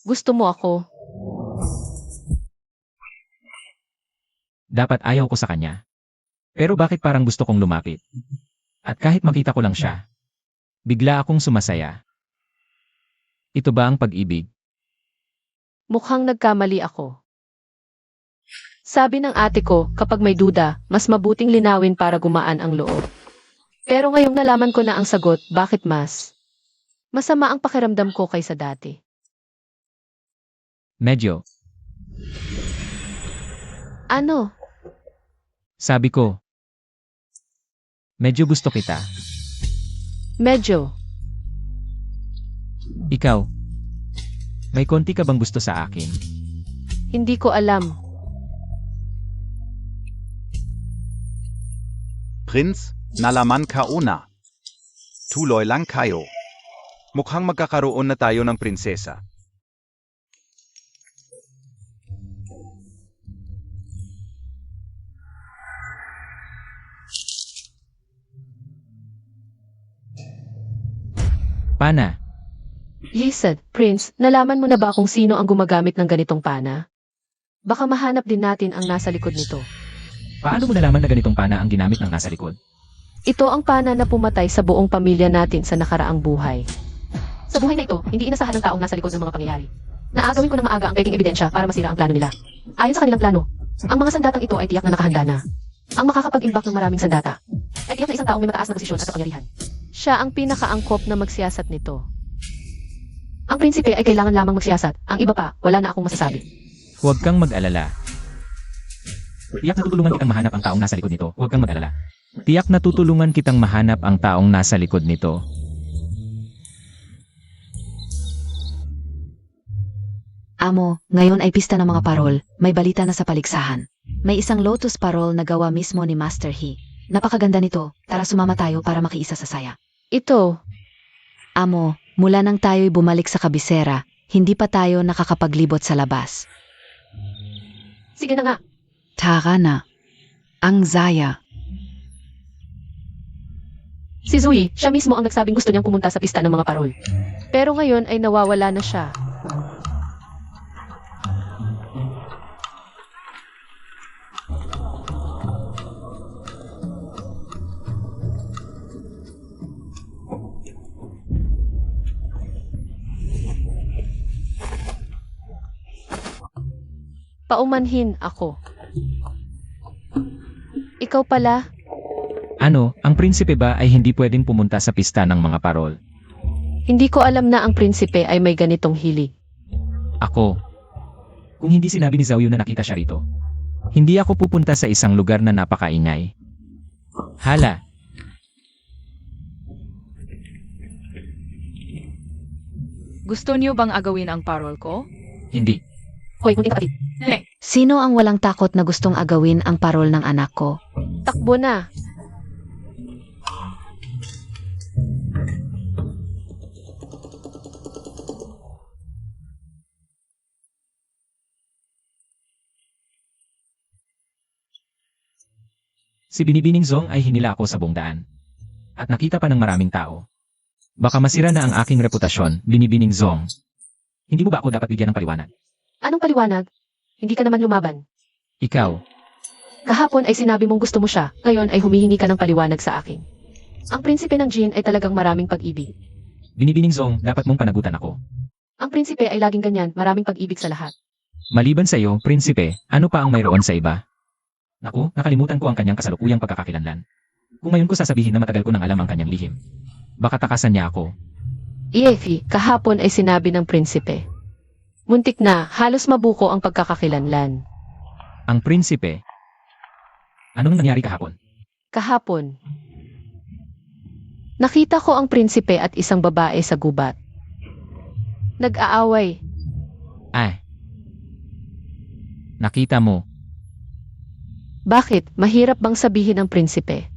Gusto mo ako. Dapat ayaw ko sa kanya. Pero bakit parang gusto kong lumapit? At kahit makita ko lang siya, bigla akong sumasaya. Ito ba ang pag-ibig? Mukhang nagkamali ako. Sabi ng ate ko, kapag may duda, mas mabuting linawin para gumaan ang loob. Pero ngayong nalaman ko na ang sagot, bakit mas? Masama ang pakiramdam ko kaysa dati. Medyo. Ano? Sabi ko. Medyo gusto kita. Medyo. Ikaw. May konti ka bang gusto sa akin? Hindi ko alam. Prinz, nalaman ka una. Tuloy lang kayo. Mukhang magkakaroon na tayo ng prinsesa. Pana. Yesad, Prince, nalaman mo na ba kung sino ang gumagamit ng ganitong pana? Baka mahanap din natin ang nasa likod nito. Paano mo nalaman na ganitong pana ang ginamit ng nasa likod? Ito ang pana na pumatay sa buong pamilya natin sa nakaraang buhay. Sa buhay na ito, hindi inasahan ng taong nasa likod ng mga pangyayari. Naagawin ko ng maaga ang peking ebidensya para masira ang plano nila. Ayon sa kanilang plano, ang mga sandatang ito ay tiyak na nakahanda na. Ang makakapag-imbak ng maraming sandata ay tiyak na isang taong may mataas na posisyon at kapangyarihan. Siya ang pinakaangkop na magsiyasat nito. Ang prinsipe ay kailangan lamang magsiyasat. Ang iba pa, wala na akong masasabi. Huwag kang mag-alala. Tiyak na tutulungan kitang mahanap ang taong nasa likod nito. Huwag kang mag-alala. Tiyak na tutulungan kitang mahanap ang taong nasa likod nito. Amo, ngayon ay pista ng mga parol. May balita na sa paligsahan. May isang lotus parol na gawa mismo ni Master He. Napakaganda nito. Tara sumama tayo para makiisa sa saya. Ito, Amo, mula nang tayo'y bumalik sa kabisera, hindi pa tayo nakakapaglibot sa labas. sige na nga. Tara na. Ang Zaya. Si Zui, siya mismo ang nagsabing gusto niyang pumunta sa pista ng mga parol. Pero ngayon ay nawawala na siya. Paumanhin ako. Ikaw pala? Ano, ang prinsipe ba ay hindi pwedeng pumunta sa pista ng mga parol? Hindi ko alam na ang prinsipe ay may ganitong hilig. Ako. Kung hindi sinabi ni Xiaoyu na nakita siya rito, hindi ako pupunta sa isang lugar na napakaingay. Hala. Gusto niyo bang agawin ang parol ko? Hindi. Hoy, munting kapatid. Sino ang walang takot na gustong agawin ang parol ng anak ko? Takbo na. Si Binibining Zong ay hinila ako sa buong daan. At nakita pa ng maraming tao. Baka masira na ang aking reputasyon, Binibining Zong. Hindi mo ba ako dapat bigyan ng paliwanag? Anong paliwanag? Hindi ka naman lumaban. Ikaw, Kahapon ay sinabi mong gusto mo siya, ngayon ay humihingi ka ng paliwanag sa akin. Ang prinsipe ng Jin ay talagang maraming pag-ibig. Binibining Zong, dapat mong panagutan ako. Ang prinsipe ay laging ganyan, maraming pag-ibig sa lahat. Maliban sa iyo, prinsipe, ano pa ang mayroon sa iba? Naku, nakalimutan ko ang kanyang kasalukuyang pagkakakilanlan. Kung ngayon ko sasabihin na matagal ko nang alam ang kanyang lihim, baka takasan niya ako. Iefi, kahapon ay sinabi ng prinsipe. Muntik na, halos mabuko ang pagkakakilanlan. Ang prinsipe? Anong nangyari kahapon? Kahapon. Nakita ko ang prinsipe at isang babae sa gubat. Nag-aaway. Ay. Nakita mo. Bakit? Mahirap bang sabihin ng prinsipe?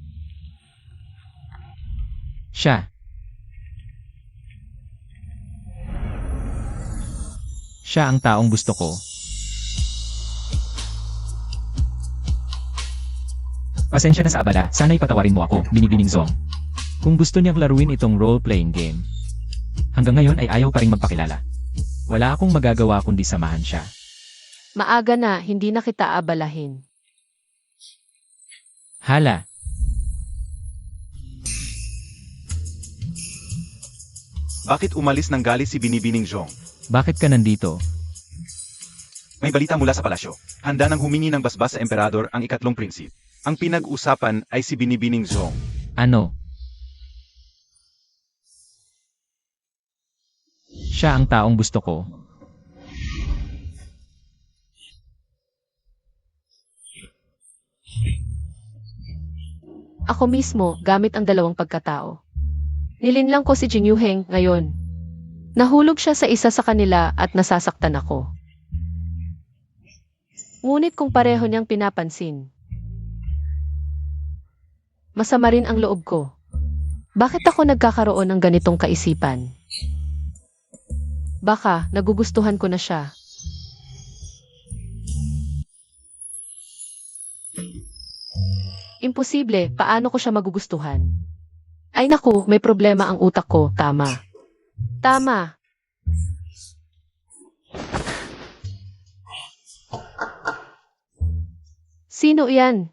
Siya. Siya ang taong gusto ko. Pasensya na sa abala, sana'y patawarin mo ako, Binibining Zong. Kung gusto niyang laruin itong role-playing game, hanggang ngayon ay ayaw pa rin magpakilala. Wala akong magagawa kundi samahan siya. Maaga na, hindi na kita abalahin. Hala. Bakit umalis ng gali si Binibining Zong? Bakit ka nandito? May balita mula sa palasyo. Handa nang humingi ng basbas sa emperador ang ikatlong prinsip. Ang pinag-usapan ay si Binibining Zong. Ano? Siya ang taong gusto ko. Ako mismo, gamit ang dalawang pagkatao. Nilinlang ko si Jin Yuheng ngayon. Nahulog siya sa isa sa kanila at nasasaktan ako. Ngunit kung pareho niyang pinapansin, masama rin ang loob ko. Bakit ako nagkakaroon ng ganitong kaisipan? Baka nagugustuhan ko na siya. Imposible, paano ko siya magugustuhan? Ay naku, may problema ang utak ko, tama. Tama. Sino yan?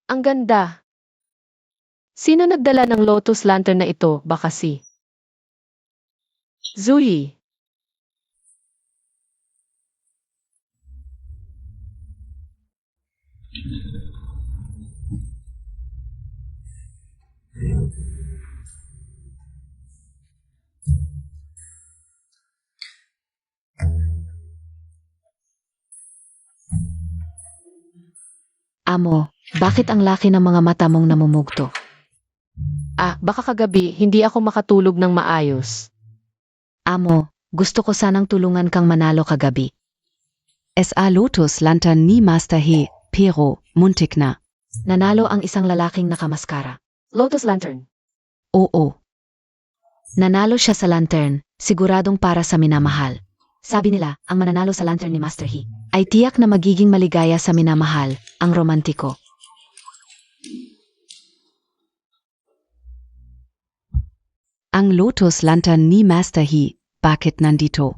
Ang ganda. Sino nagdala ng lotus lantern na ito? Baka si Zuyi. Amo, bakit ang laki ng mga mata mong namumugto? Baka kagabi hindi ako makatulog ng maayos. Amo, gusto ko sanang tulungan kang manalo kagabi. SA Lotus Lantern ni Master He, pero muntik na. Nanalo ang isang lalaking nakamaskara. Lotus lantern. Oo. Nanalo siya sa lantern, siguradong para sa minamahal. Sabi nila, ang mananalo sa lantern ni Master He ay tiyak na magiging maligaya sa minamahal, ang romantiko. Ang Lotus Lantern ni Master He, bakit nandito?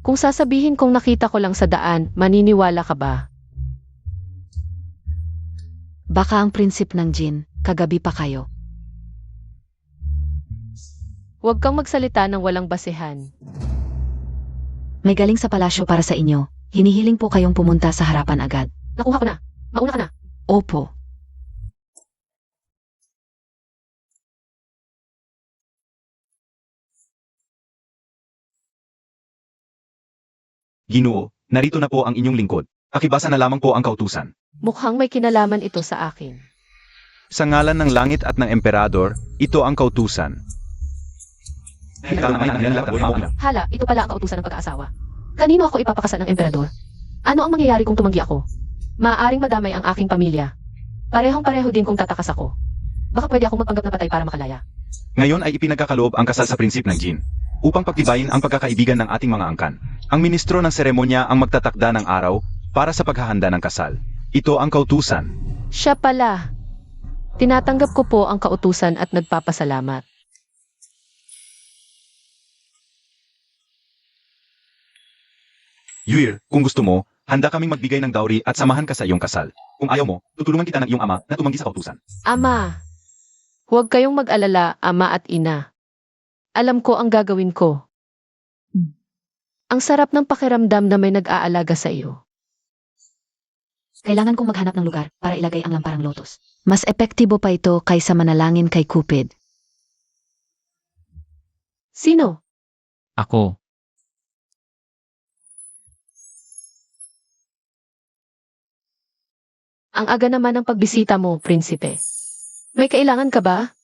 Kung sasabihin kong nakita ko lang sa daan, maniniwala ka ba? Baka ang prinsip ng Jin, kagabi pa kayo. Huwag kang magsalita ng walang basehan. May galing sa palasyo para sa inyo. Hinihiling po kayong pumunta sa harapan agad. Nakuha ko na. Mauna ka na. Opo. Ginoo, narito na po ang inyong lingkod. Pakibasa na lamang po ang kautusan. Mukhang may kinalaman ito sa akin. Sa ngalan ng langit at ng emperador, ito ang kautusan. Hala, ito pala ang kautusan ng pag-aasawa. Kanino ako ipapakasal ng emperador? Ano ang mangyayari kung tumanggi ako? Maaaring madamay ang aking pamilya. Parehong-pareho din kung tatakas ako. Baka pwede akong magpanggap na patay para makalaya. Ngayon ay ipinagkakaloob ang kasal sa prinsip ng Jin, upang pagtibayin ang pagkakaibigan ng ating mga angkan. Ang ministro ng seremonya ang magtatakda ng araw para sa paghahanda ng kasal. Ito ang kautusan. Siya pala. Tinatanggap ko po ang kautusan at nagpapasalamat. Yuir, kung gusto mo, handa kaming magbigay ng dowry at samahan ka sa iyong kasal. Kung ayaw mo, tutulungan kita ng iyong ama na tumanggi sa kautusan. Ama, huwag kayong mag-alala, ama at ina. Alam ko ang gagawin ko. Ang sarap ng pakiramdam na may nag-aalaga sa iyo. Kailangan kong maghanap ng lugar para ilagay ang lamparang lotos. Mas epektibo pa ito kaysa manalangin kay Cupid. Sino? Ako. Ang aga naman ng pagbisita mo, prinsipe. May kailangan ka ba?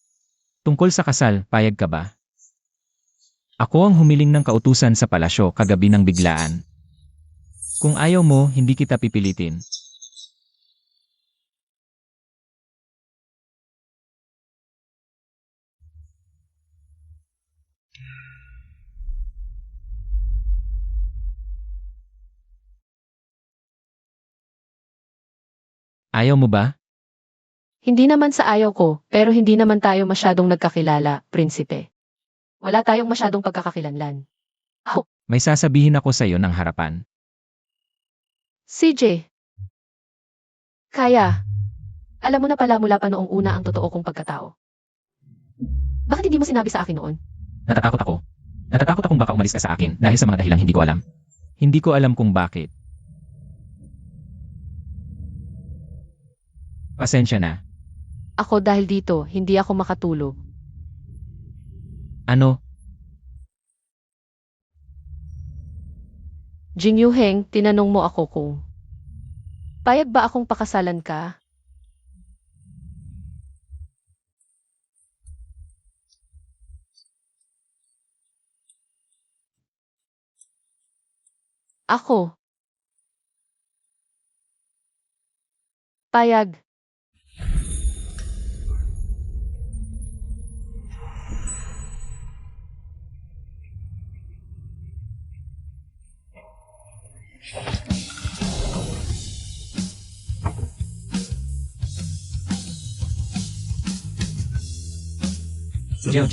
Tungkol sa kasal, payag ka ba? Ako ang humiling ng kautusan sa palasyo kagabi ng biglaan. Kung ayaw mo, hindi kita pipilitin. Ayaw mo ba? Hindi naman sa ayaw ko, pero hindi naman tayo masyadong nagkakilala, prinsipe. Wala tayong masyadong pagkakakilanlan. May sasabihin ako sa iyo ng harapan. CJ. Kaya. Alam mo na pala mula pa noong una ang totoo kong pagkatao. Bakit hindi mo sinabi sa akin noon? Natatakot ako. Natatakot akong baka umalis ka sa akin dahil sa mga dahilang hindi ko alam. Hindi ko alam kung bakit. Pasensya na. Ako dahil dito, hindi ako makatulog. Ano? Jin Yuheng, tinanong mo ako kung payag ba akong pakasalan ka? Ako. Payag.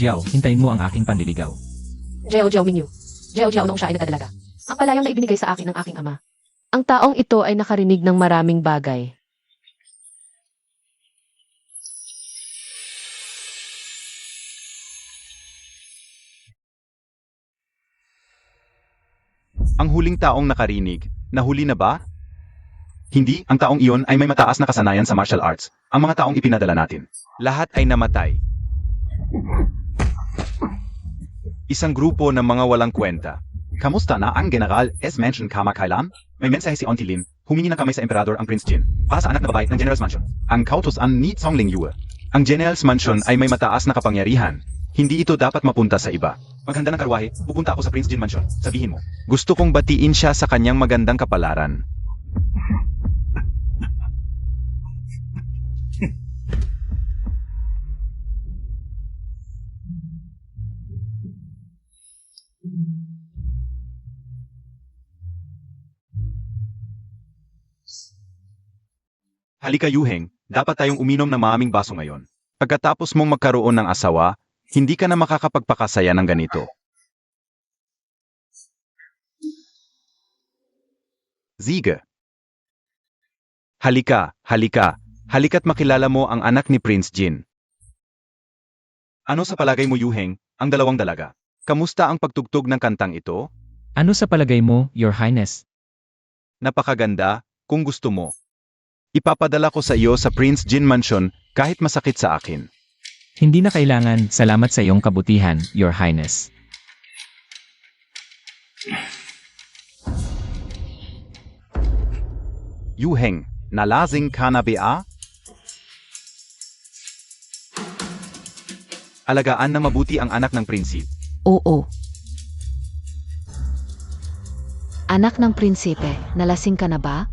Jiao, hintayin mo ang aking panliligaw. Jiao Minyu. Jiao noong siya ay nagdadalaga. Ang palayang na ibinigay sa akin ng aking ama. Ang taong ito ay nakarinig ng maraming bagay. Ang huling taong nakarinig, nahuli na ba? Hindi, ang taong iyon ay may mataas na kasanayan sa martial arts. Ang mga taong ipinadala natin. Lahat ay namatay. Isang grupo ng mga walang kwenta. Kamusta na ang General S. Mansion kamakailan? May mensahe si Auntie Lin, humingi ng kamay sa Emperador ang Prince Jin, para sa anak na babae ng General's Mansion. Ang kautosan ni Zhongling Yue. Ang General's Mansion ay may mataas na kapangyarihan. Hindi ito dapat mapunta sa iba. Maghanda ng karwahe, pupunta ako sa Prince Jin Mansion. Sabihin mo. Gusto kong batiin siya sa kanyang magandang kapalaran. Halika Yuheng, dapat tayong uminom ng maaming baso ngayon. Pagkatapos mong magkaroon ng asawa, hindi ka na makakapagpakasaya ng ganito. Ziga. Halika, halika't makilala mo ang anak ni Prince Jin. Ano sa palagay mo Yuheng, ang dalawang dalaga? Kamusta ang pagtugtog ng kantang ito? Ano sa palagay mo, Your Highness? Napakaganda, kung gusto mo. Ipapadala ko sa iyo sa Prince Jin Mansion kahit masakit sa akin. Hindi na kailangan, salamat sa iyong kabutihan, Your Highness. Yuheng, nalasing ka na ba? Alagaan na mabuti ang anak ng prinsipe. Oo. Anak ng prinsipe, nalasing ka na ba?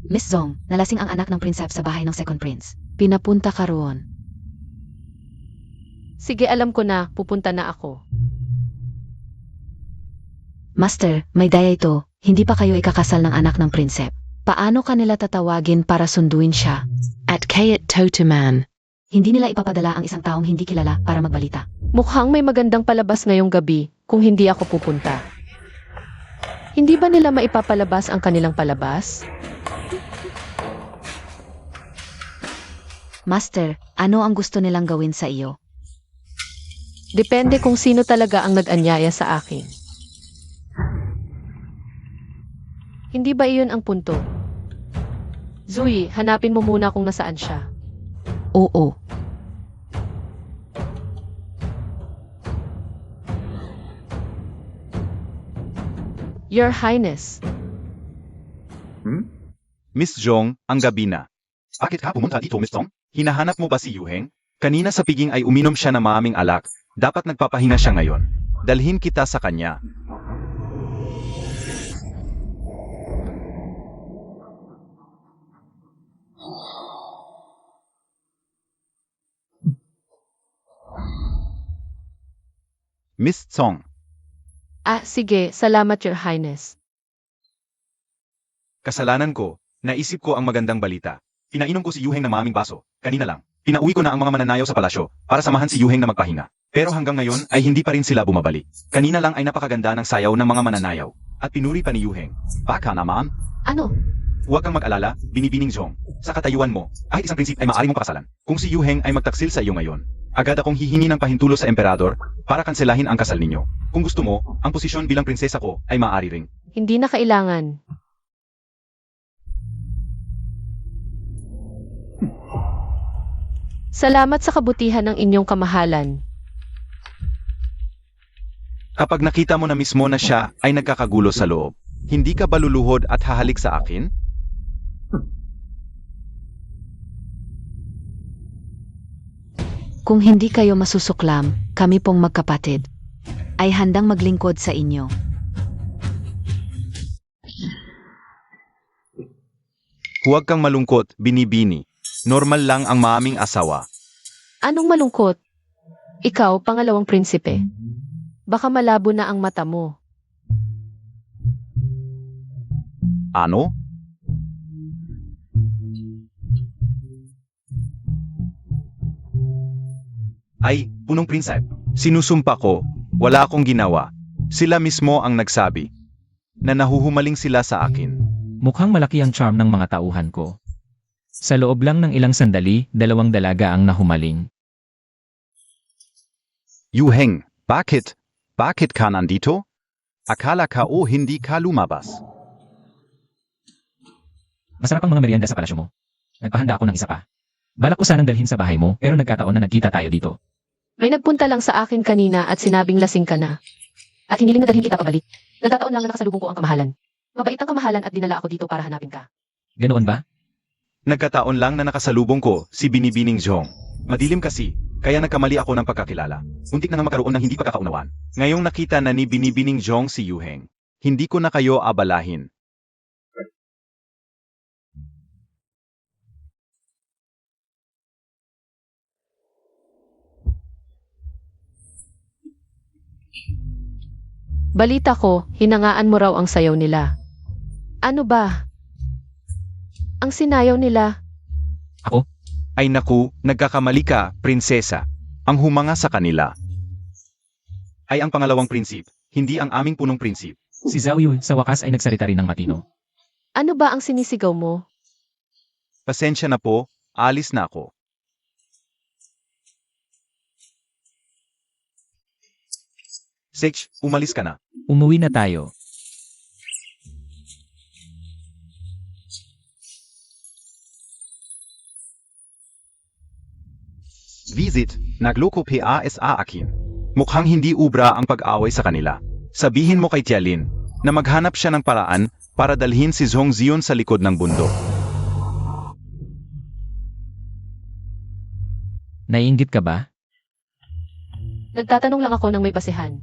Miss Zong, nalasing ang anak ng prinsep sa bahay ng second prince. Pinapunta ka roon. Sige, alam ko na, pupunta na ako. Master, may daya ito. Hindi pa kayo ikakasal ng anak ng prinsep. Paano kanila tatawagin para sunduin siya? At Kayat Totaman. Hindi nila ipapadala ang isang taong hindi kilala para magbalita. Mukhang may magandang palabas ngayong gabi kung hindi ako pupunta. Hindi ba nila maipapalabas ang kanilang palabas? Master, ano ang gusto nilang gawin sa iyo? Depende kung sino talaga ang nag-anyaya sa akin. Hindi ba iyon ang punto? Zui, hanapin mo muna kung nasaan siya. Oo. Your Highness. Miss Jong, ang gabi na. Bakit ka pumunta dito, Miss Jong? Hinahanap mo ba si Yuheng? Kanina sa piging ay uminom siya ng maaming alak. Dapat nagpapahinga siya ngayon. Dalhin kita sa kanya. Miss Song, Sige, salamat Your Highness. kasalanan ko. Naisip ko ang magandang balita. Pinainom ko si Yuheng ng maaming baso. Kanina lang. Pinauwi ko na ang mga mananayaw sa palasyo para samahan si Yuheng na magpahinga. Pero hanggang ngayon ay hindi pa rin sila bumabalik. Kanina lang ay napakaganda ng sayaw ng mga mananayaw. At pinuri pa ni Yuheng. Baka naman. Ano? Huwag kang mag-alala, binibining Zhong. Sa katayuan mo, kahit isang prinsip ay maaari mong pakasalan. Kung si Yuheng ay magtaksil sa iyo ngayon, agad akong hihingi ng pahintulo sa emperador para kanselahin ang kasal ninyo. Kung gusto mo, ang posisyon bilang prinsesa ko ay maaari ring. Hindi na kailangan. Salamat sa kabutihan ng inyong kamahalan. Kapag nakita mo na mismo na siya ay nagkakagulo sa loob, hindi ka ba luluhod at hahalik sa akin? Kung hindi kayo masusuklam, kami pong magkapatid, ay handang maglingkod sa inyo. Huwag kang malungkot, binibini. Normal lang ang maaming asawa. Anong malungkot? Ikaw, pangalawang prinsipe. Baka malabo na ang mata mo. Ano? Ay, punong prinsip. Sinusumpa ko, wala akong ginawa. Sila mismo ang nagsabi na nahuhumaling sila sa akin. Mukhang malaki ang charm ng mga tauhan ko. Sa loob lang ng ilang sandali, 2 dalaga ang nahumaling. Yuheng, bakit? Bakit ka nandito? Akala ka o hindi ka lumabas? Masarap ang mga merienda sa palasyo mo. Nagpahanda ako ng isa pa. Balak ko sanang dalhin sa bahay mo, pero nagkataon na nagkita tayo dito. May nagpunta lang sa akin kanina at sinabing lasing ka na. At hiniling na dalhin kita pabalik. Nagkataon lang na nakasalubong ko ang kamahalan. Mabait ang kamahalan at dinala ako dito para hanapin ka. Ganoon ba? Nagkataon lang na nakasalubong ko si Binibining Zhong. Madilim kasi, kaya nagkamali ako ng pagkakilala. Muntik na nga magkaroon ng hindi pagkakaunawaan. Ngayong nakita na ni Binibining Zhong si Yuheng, hindi ko na kayo abalahin. Balita ko, hinangaan mo raw ang sayaw nila. Ano ba? Ang sinayaw nila, Ay naku, nagkakamali ka, prinsesa. Ang humanga sa kanila ay ang pangalawang prinsip, hindi ang aming punong prinsip. Si Zhao Yu sa wakas ay nagsalita rin ng matino. ano ba ang sinisigaw mo? Pasensya na po, alis na ako. Sage, umalis ka na. Umuwi na tayo. Visit, nagloko PASA akin. Mukhang hindi ubra ang pag-away sa kanila. Sabihin mo kay Tialin na maghanap siya ng paraan para dalhin si Zhong Zion sa likod ng bundok. Naiinggit ka ba? Nagtatanong lang ako ng may basehan.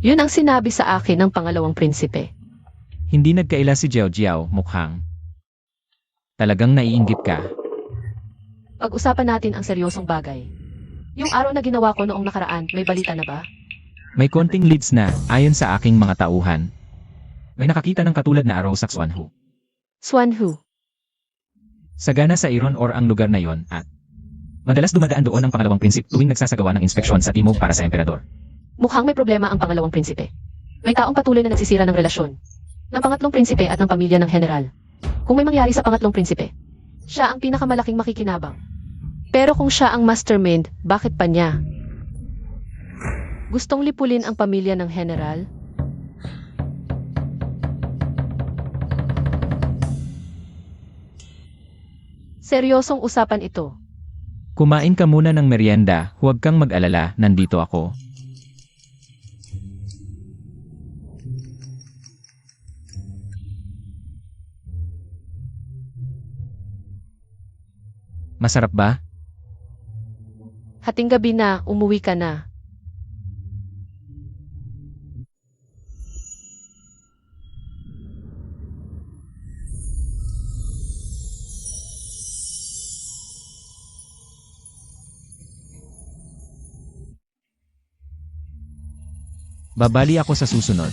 Yun ang sinabi sa akin ng pangalawang prinsipe. Hindi nagkaila si Jiao Jiao, mukhang. Talagang naiinggit ka. Pag-usapan natin ang seryosong bagay. Yung araw na ginawa ko noong nakaraan, may balita na ba? May konting leads na, ayon sa aking mga tauhan. May nakakita ng katulad na araw sa Xuanhu. Xuanhu. Sagana sa Iron or ang lugar na yon at madalas dumadaan doon ang pangalawang prinsip tuwing nagsasagawa ng inspeksyon sa timog para sa emperador. Mukhang may problema ang pangalawang prinsipe. May taong patuloy na nagsisira ng relasyon ng pangatlong prinsipe at ng pamilya ng general. Kung may mangyari sa pangatlong prinsipe, siya ang pinakamalaking makikinabang. Pero kung siya ang mastermind, bakit pa niya? Gustong lipulin ang pamilya ng general? Seryosong usapan ito. Kumain ka muna ng merienda, huwag kang mag-alala, nandito ako. Masarap ba? Hating gabi na, umuwi ka na. Babali ako sa susunod.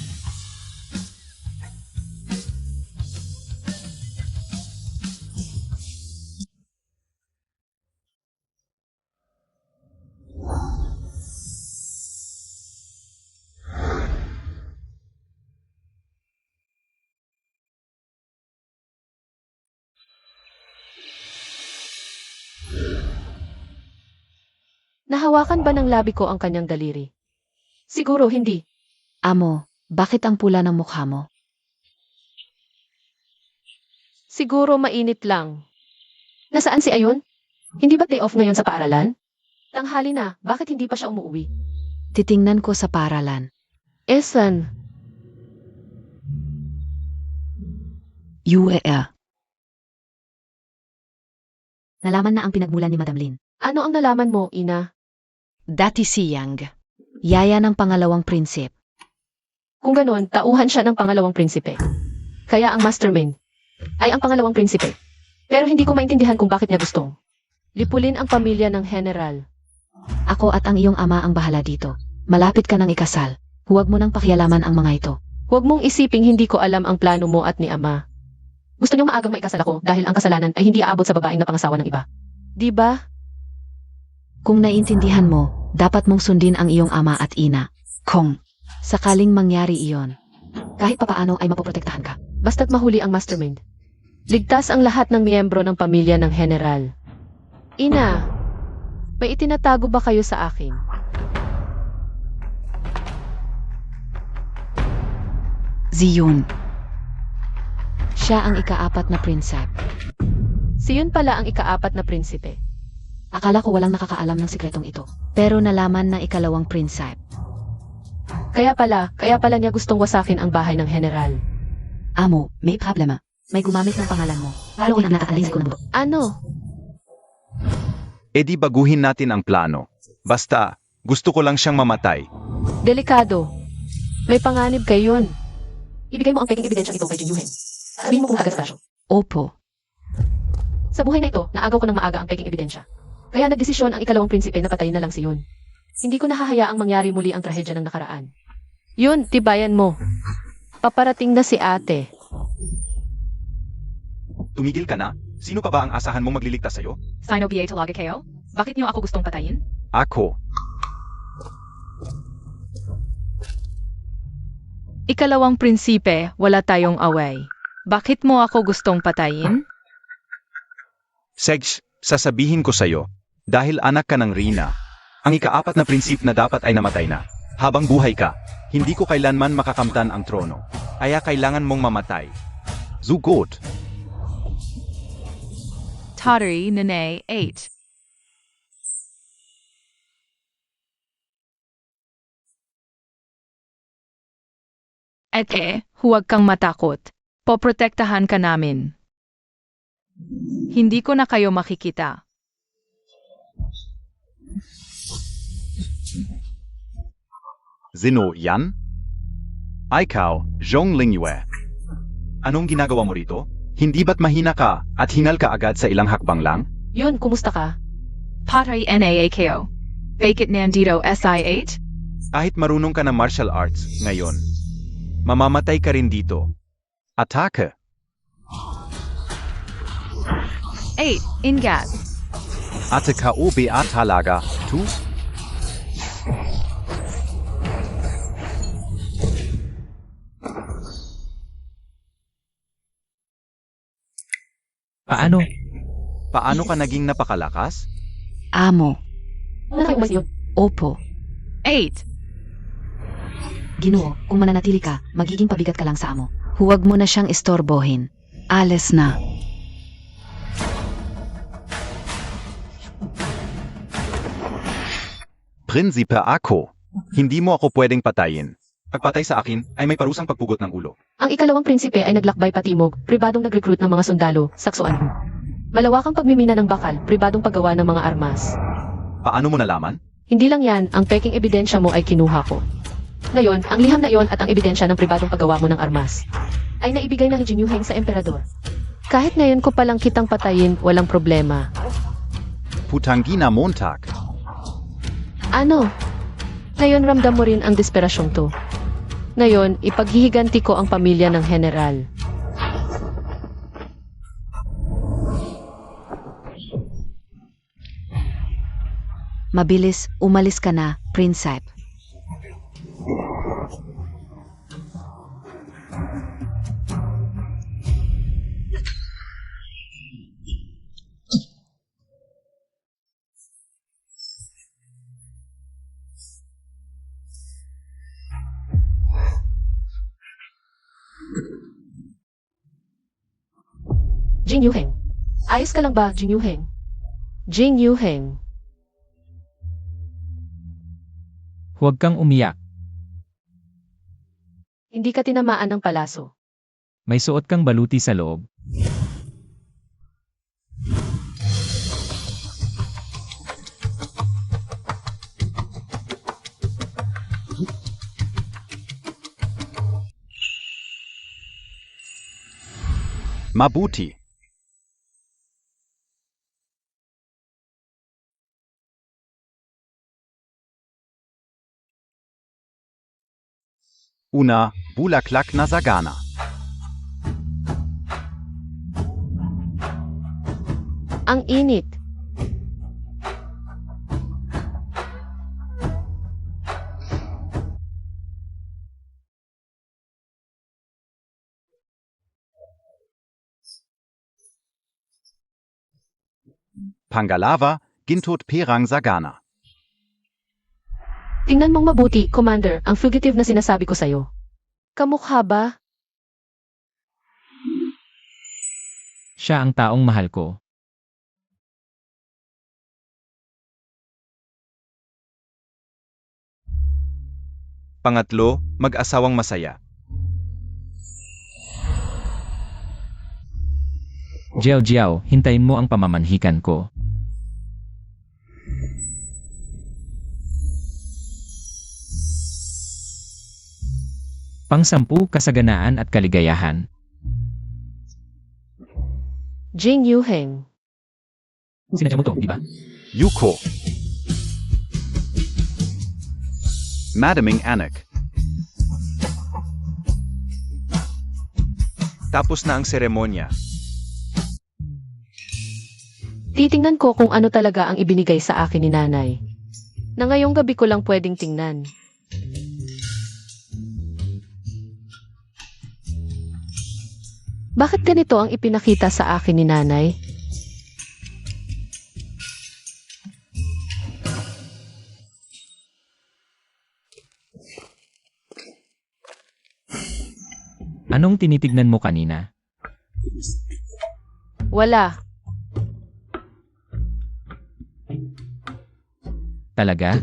Nahawakan ba ng labi ko ang kanyang daliri? Siguro hindi. Amo, bakit ang pula ng mukha mo? Siguro mainit lang. Nasaan si Ayon? Hindi ba day off ngayon sa paaralan? Tanghali na, bakit hindi pa siya umuwi? Titingnan ko sa paaralan. Esan, UER. Nalaman na ang pinagmulan ni Madam Lin. ano ang nalaman mo, Ina? Dati si Yang. Yaya ng pangalawang prinsip. Kung ganoon, tauhan siya ng pangalawang prinsipe. Kaya ang mastermind ay ang pangalawang prinsipe. Pero hindi ko maintindihan kung bakit niya gustong lipulin ang pamilya ng general. Ako at ang iyong ama ang bahala dito. Malapit ka nang ikasal. Huwag mo nang pakialaman ang mga ito. Huwag mong isiping hindi ko alam ang plano mo at ni ama. Gusto niyong maagang maikasal ako dahil ang kasalanan ay hindi aabot sa babaeng napangasawa ng iba. Di ba? Kung naiintindihan mo, dapat mong sundin ang iyong ama at ina. Kung sakaling mangyari iyon, kahit papaano ay mapoprotektahan ka. Basta't mahuli ang mastermind. Ligtas ang lahat ng miyembro ng pamilya ng general. Ina, may itinatago ba kayo sa akin? Ziyun. Siya ang ikaapat na prinsip. Siyon pala ang ikaapat na prinsipe. Akala ko walang nakakaalam ng sikretong ito. Pero nalaman ng ikalawang prinsip. Kaya pala niya gustong wasakin ang bahay ng general. Amo, may problema. May gumamit ng pangalan mo. Lalo na nakaalis ko ng buto. Ano? E di baguhin natin ang plano. Basta, gusto ko lang siyang mamatay. Delikado. May panganib kayo yun. Ibigay mo ang peking ebidensyang ito kay Jinyuhen. Sabihin mo kung agad sa kasyo. Opo. Sa buhay na ito, naagaw ko ng maaga ang peking ebidensya. Kaya nagdesisyon ang ikalawang prinsipe na patayin na lang si Yun. Hindi ko nahahayaang mangyari muli ang trahedya ng nakaraan. Yun, tibayan mo. Paparating na si ate. Tumigil ka na? Sino pa ba ang asahan mong magliligtas sa'yo? Sino BA talaga kayo? Bakit niyo ako gustong patayin? Ako. Ikalawang prinsipe, wala tayong away. Bakit mo ako gustong patayin? Segs, sasabihin ko sa'yo, dahil anak ka ng Rina, ang ikaapat na prinsip na dapat ay namatay na. Habang buhay ka, hindi ko kailanman makakamtan ang trono. Kaya kailangan mong mamatay. Zugot. Tari Nene 8. Eke, huwag kang matakot. Poprotektahan ka namin. Hindi ko na kayo makikita. Zino yan? Ikaw, Zhong Lingyue. Anong ginagawa mo rito? Hindi ba't mahina ka at hingal ka agad sa ilang hakbang lang? Yun, kumusta ka? Patay NAAKO. Bakit nandito SI8? Kahit marunong ka ng martial arts ngayon, Mamamatay ka rin dito. Atake! 8. Ingat. Ate ka OBA talaga, tu? Paano? Paano ka naging napakalakas? Amo. Ano kayo umalis niyo? Opo. 8. Ginoo, kung mananatili ka, magiging pabigat ka lang sa amo. Huwag mo na siyang istorbohin. Alis na. Prinsipe ako. Hindi mo ako pwedeng patayin. Pagpatay sa akin ay may parusang pagpugot ng ulo. Ang ikalawang prinsipe ay naglakbay patimog, pribadong nag-recruit ng mga sundalo, saksuan. Malawakang pagmimina ng bakal, pribadong paggawa ng mga armas. Paano mo nalaman? Hindi lang yan, ang peking ebidensya mo ay kinuha ko. Ngayon, ang liham na iyon at ang ebidensya ng pribadong paggawa mo ng armas ay naibigay na ni Jin Yuheng sa emperador. Kahit ngayon ko palang kitang patayin, walang problema. Putangina Montag. Ano? Ngayon ramdam mo rin ang desperasyong to. Ngayon, ipaghihiganti ko ang pamilya ng general. Mabilis, umalis ka na, Prinsep. Jin Yuheng. Ayos ka lang ba, Jin Yuheng? Jin Yuheng. Huwag kang umiyak. Hindi ka tinamaan ng palaso. May suot kang baluti sa loob. Mabuti. Una, bulaklak na Sagana. Ang init. Pangalawa, gintot perang Sagana. Tingnan mong mabuti, Commander, ang fugitive na sinasabi ko sa'yo. Kamukha ba? Siya ang taong mahal ko. Pangatlo, mag-asawang masaya. Jiao Jiao, hintayin mo ang pamamanhikan ko. Pang-10, kasaganaan at kaligayahan. Jin Yuheng. Sinadya mo to, di ba? Yuko. Madaming anak. Tapos na ang seremonya. Titingnan ko kung ano talaga ang ibinigay sa akin ni nanay. Na ngayong gabi ko lang pwedeng tingnan. Bakit ganito ang ipinakita sa akin ni nanay? Anong tinitignan mo kanina? Wala. Talaga?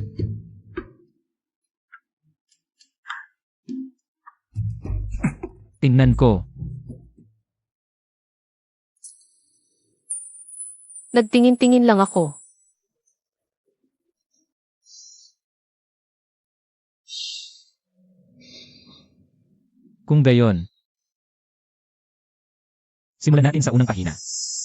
Tingnan ko. Nagtingin-tingin lang ako. Kung gayon, simulan natin sa unang pahina.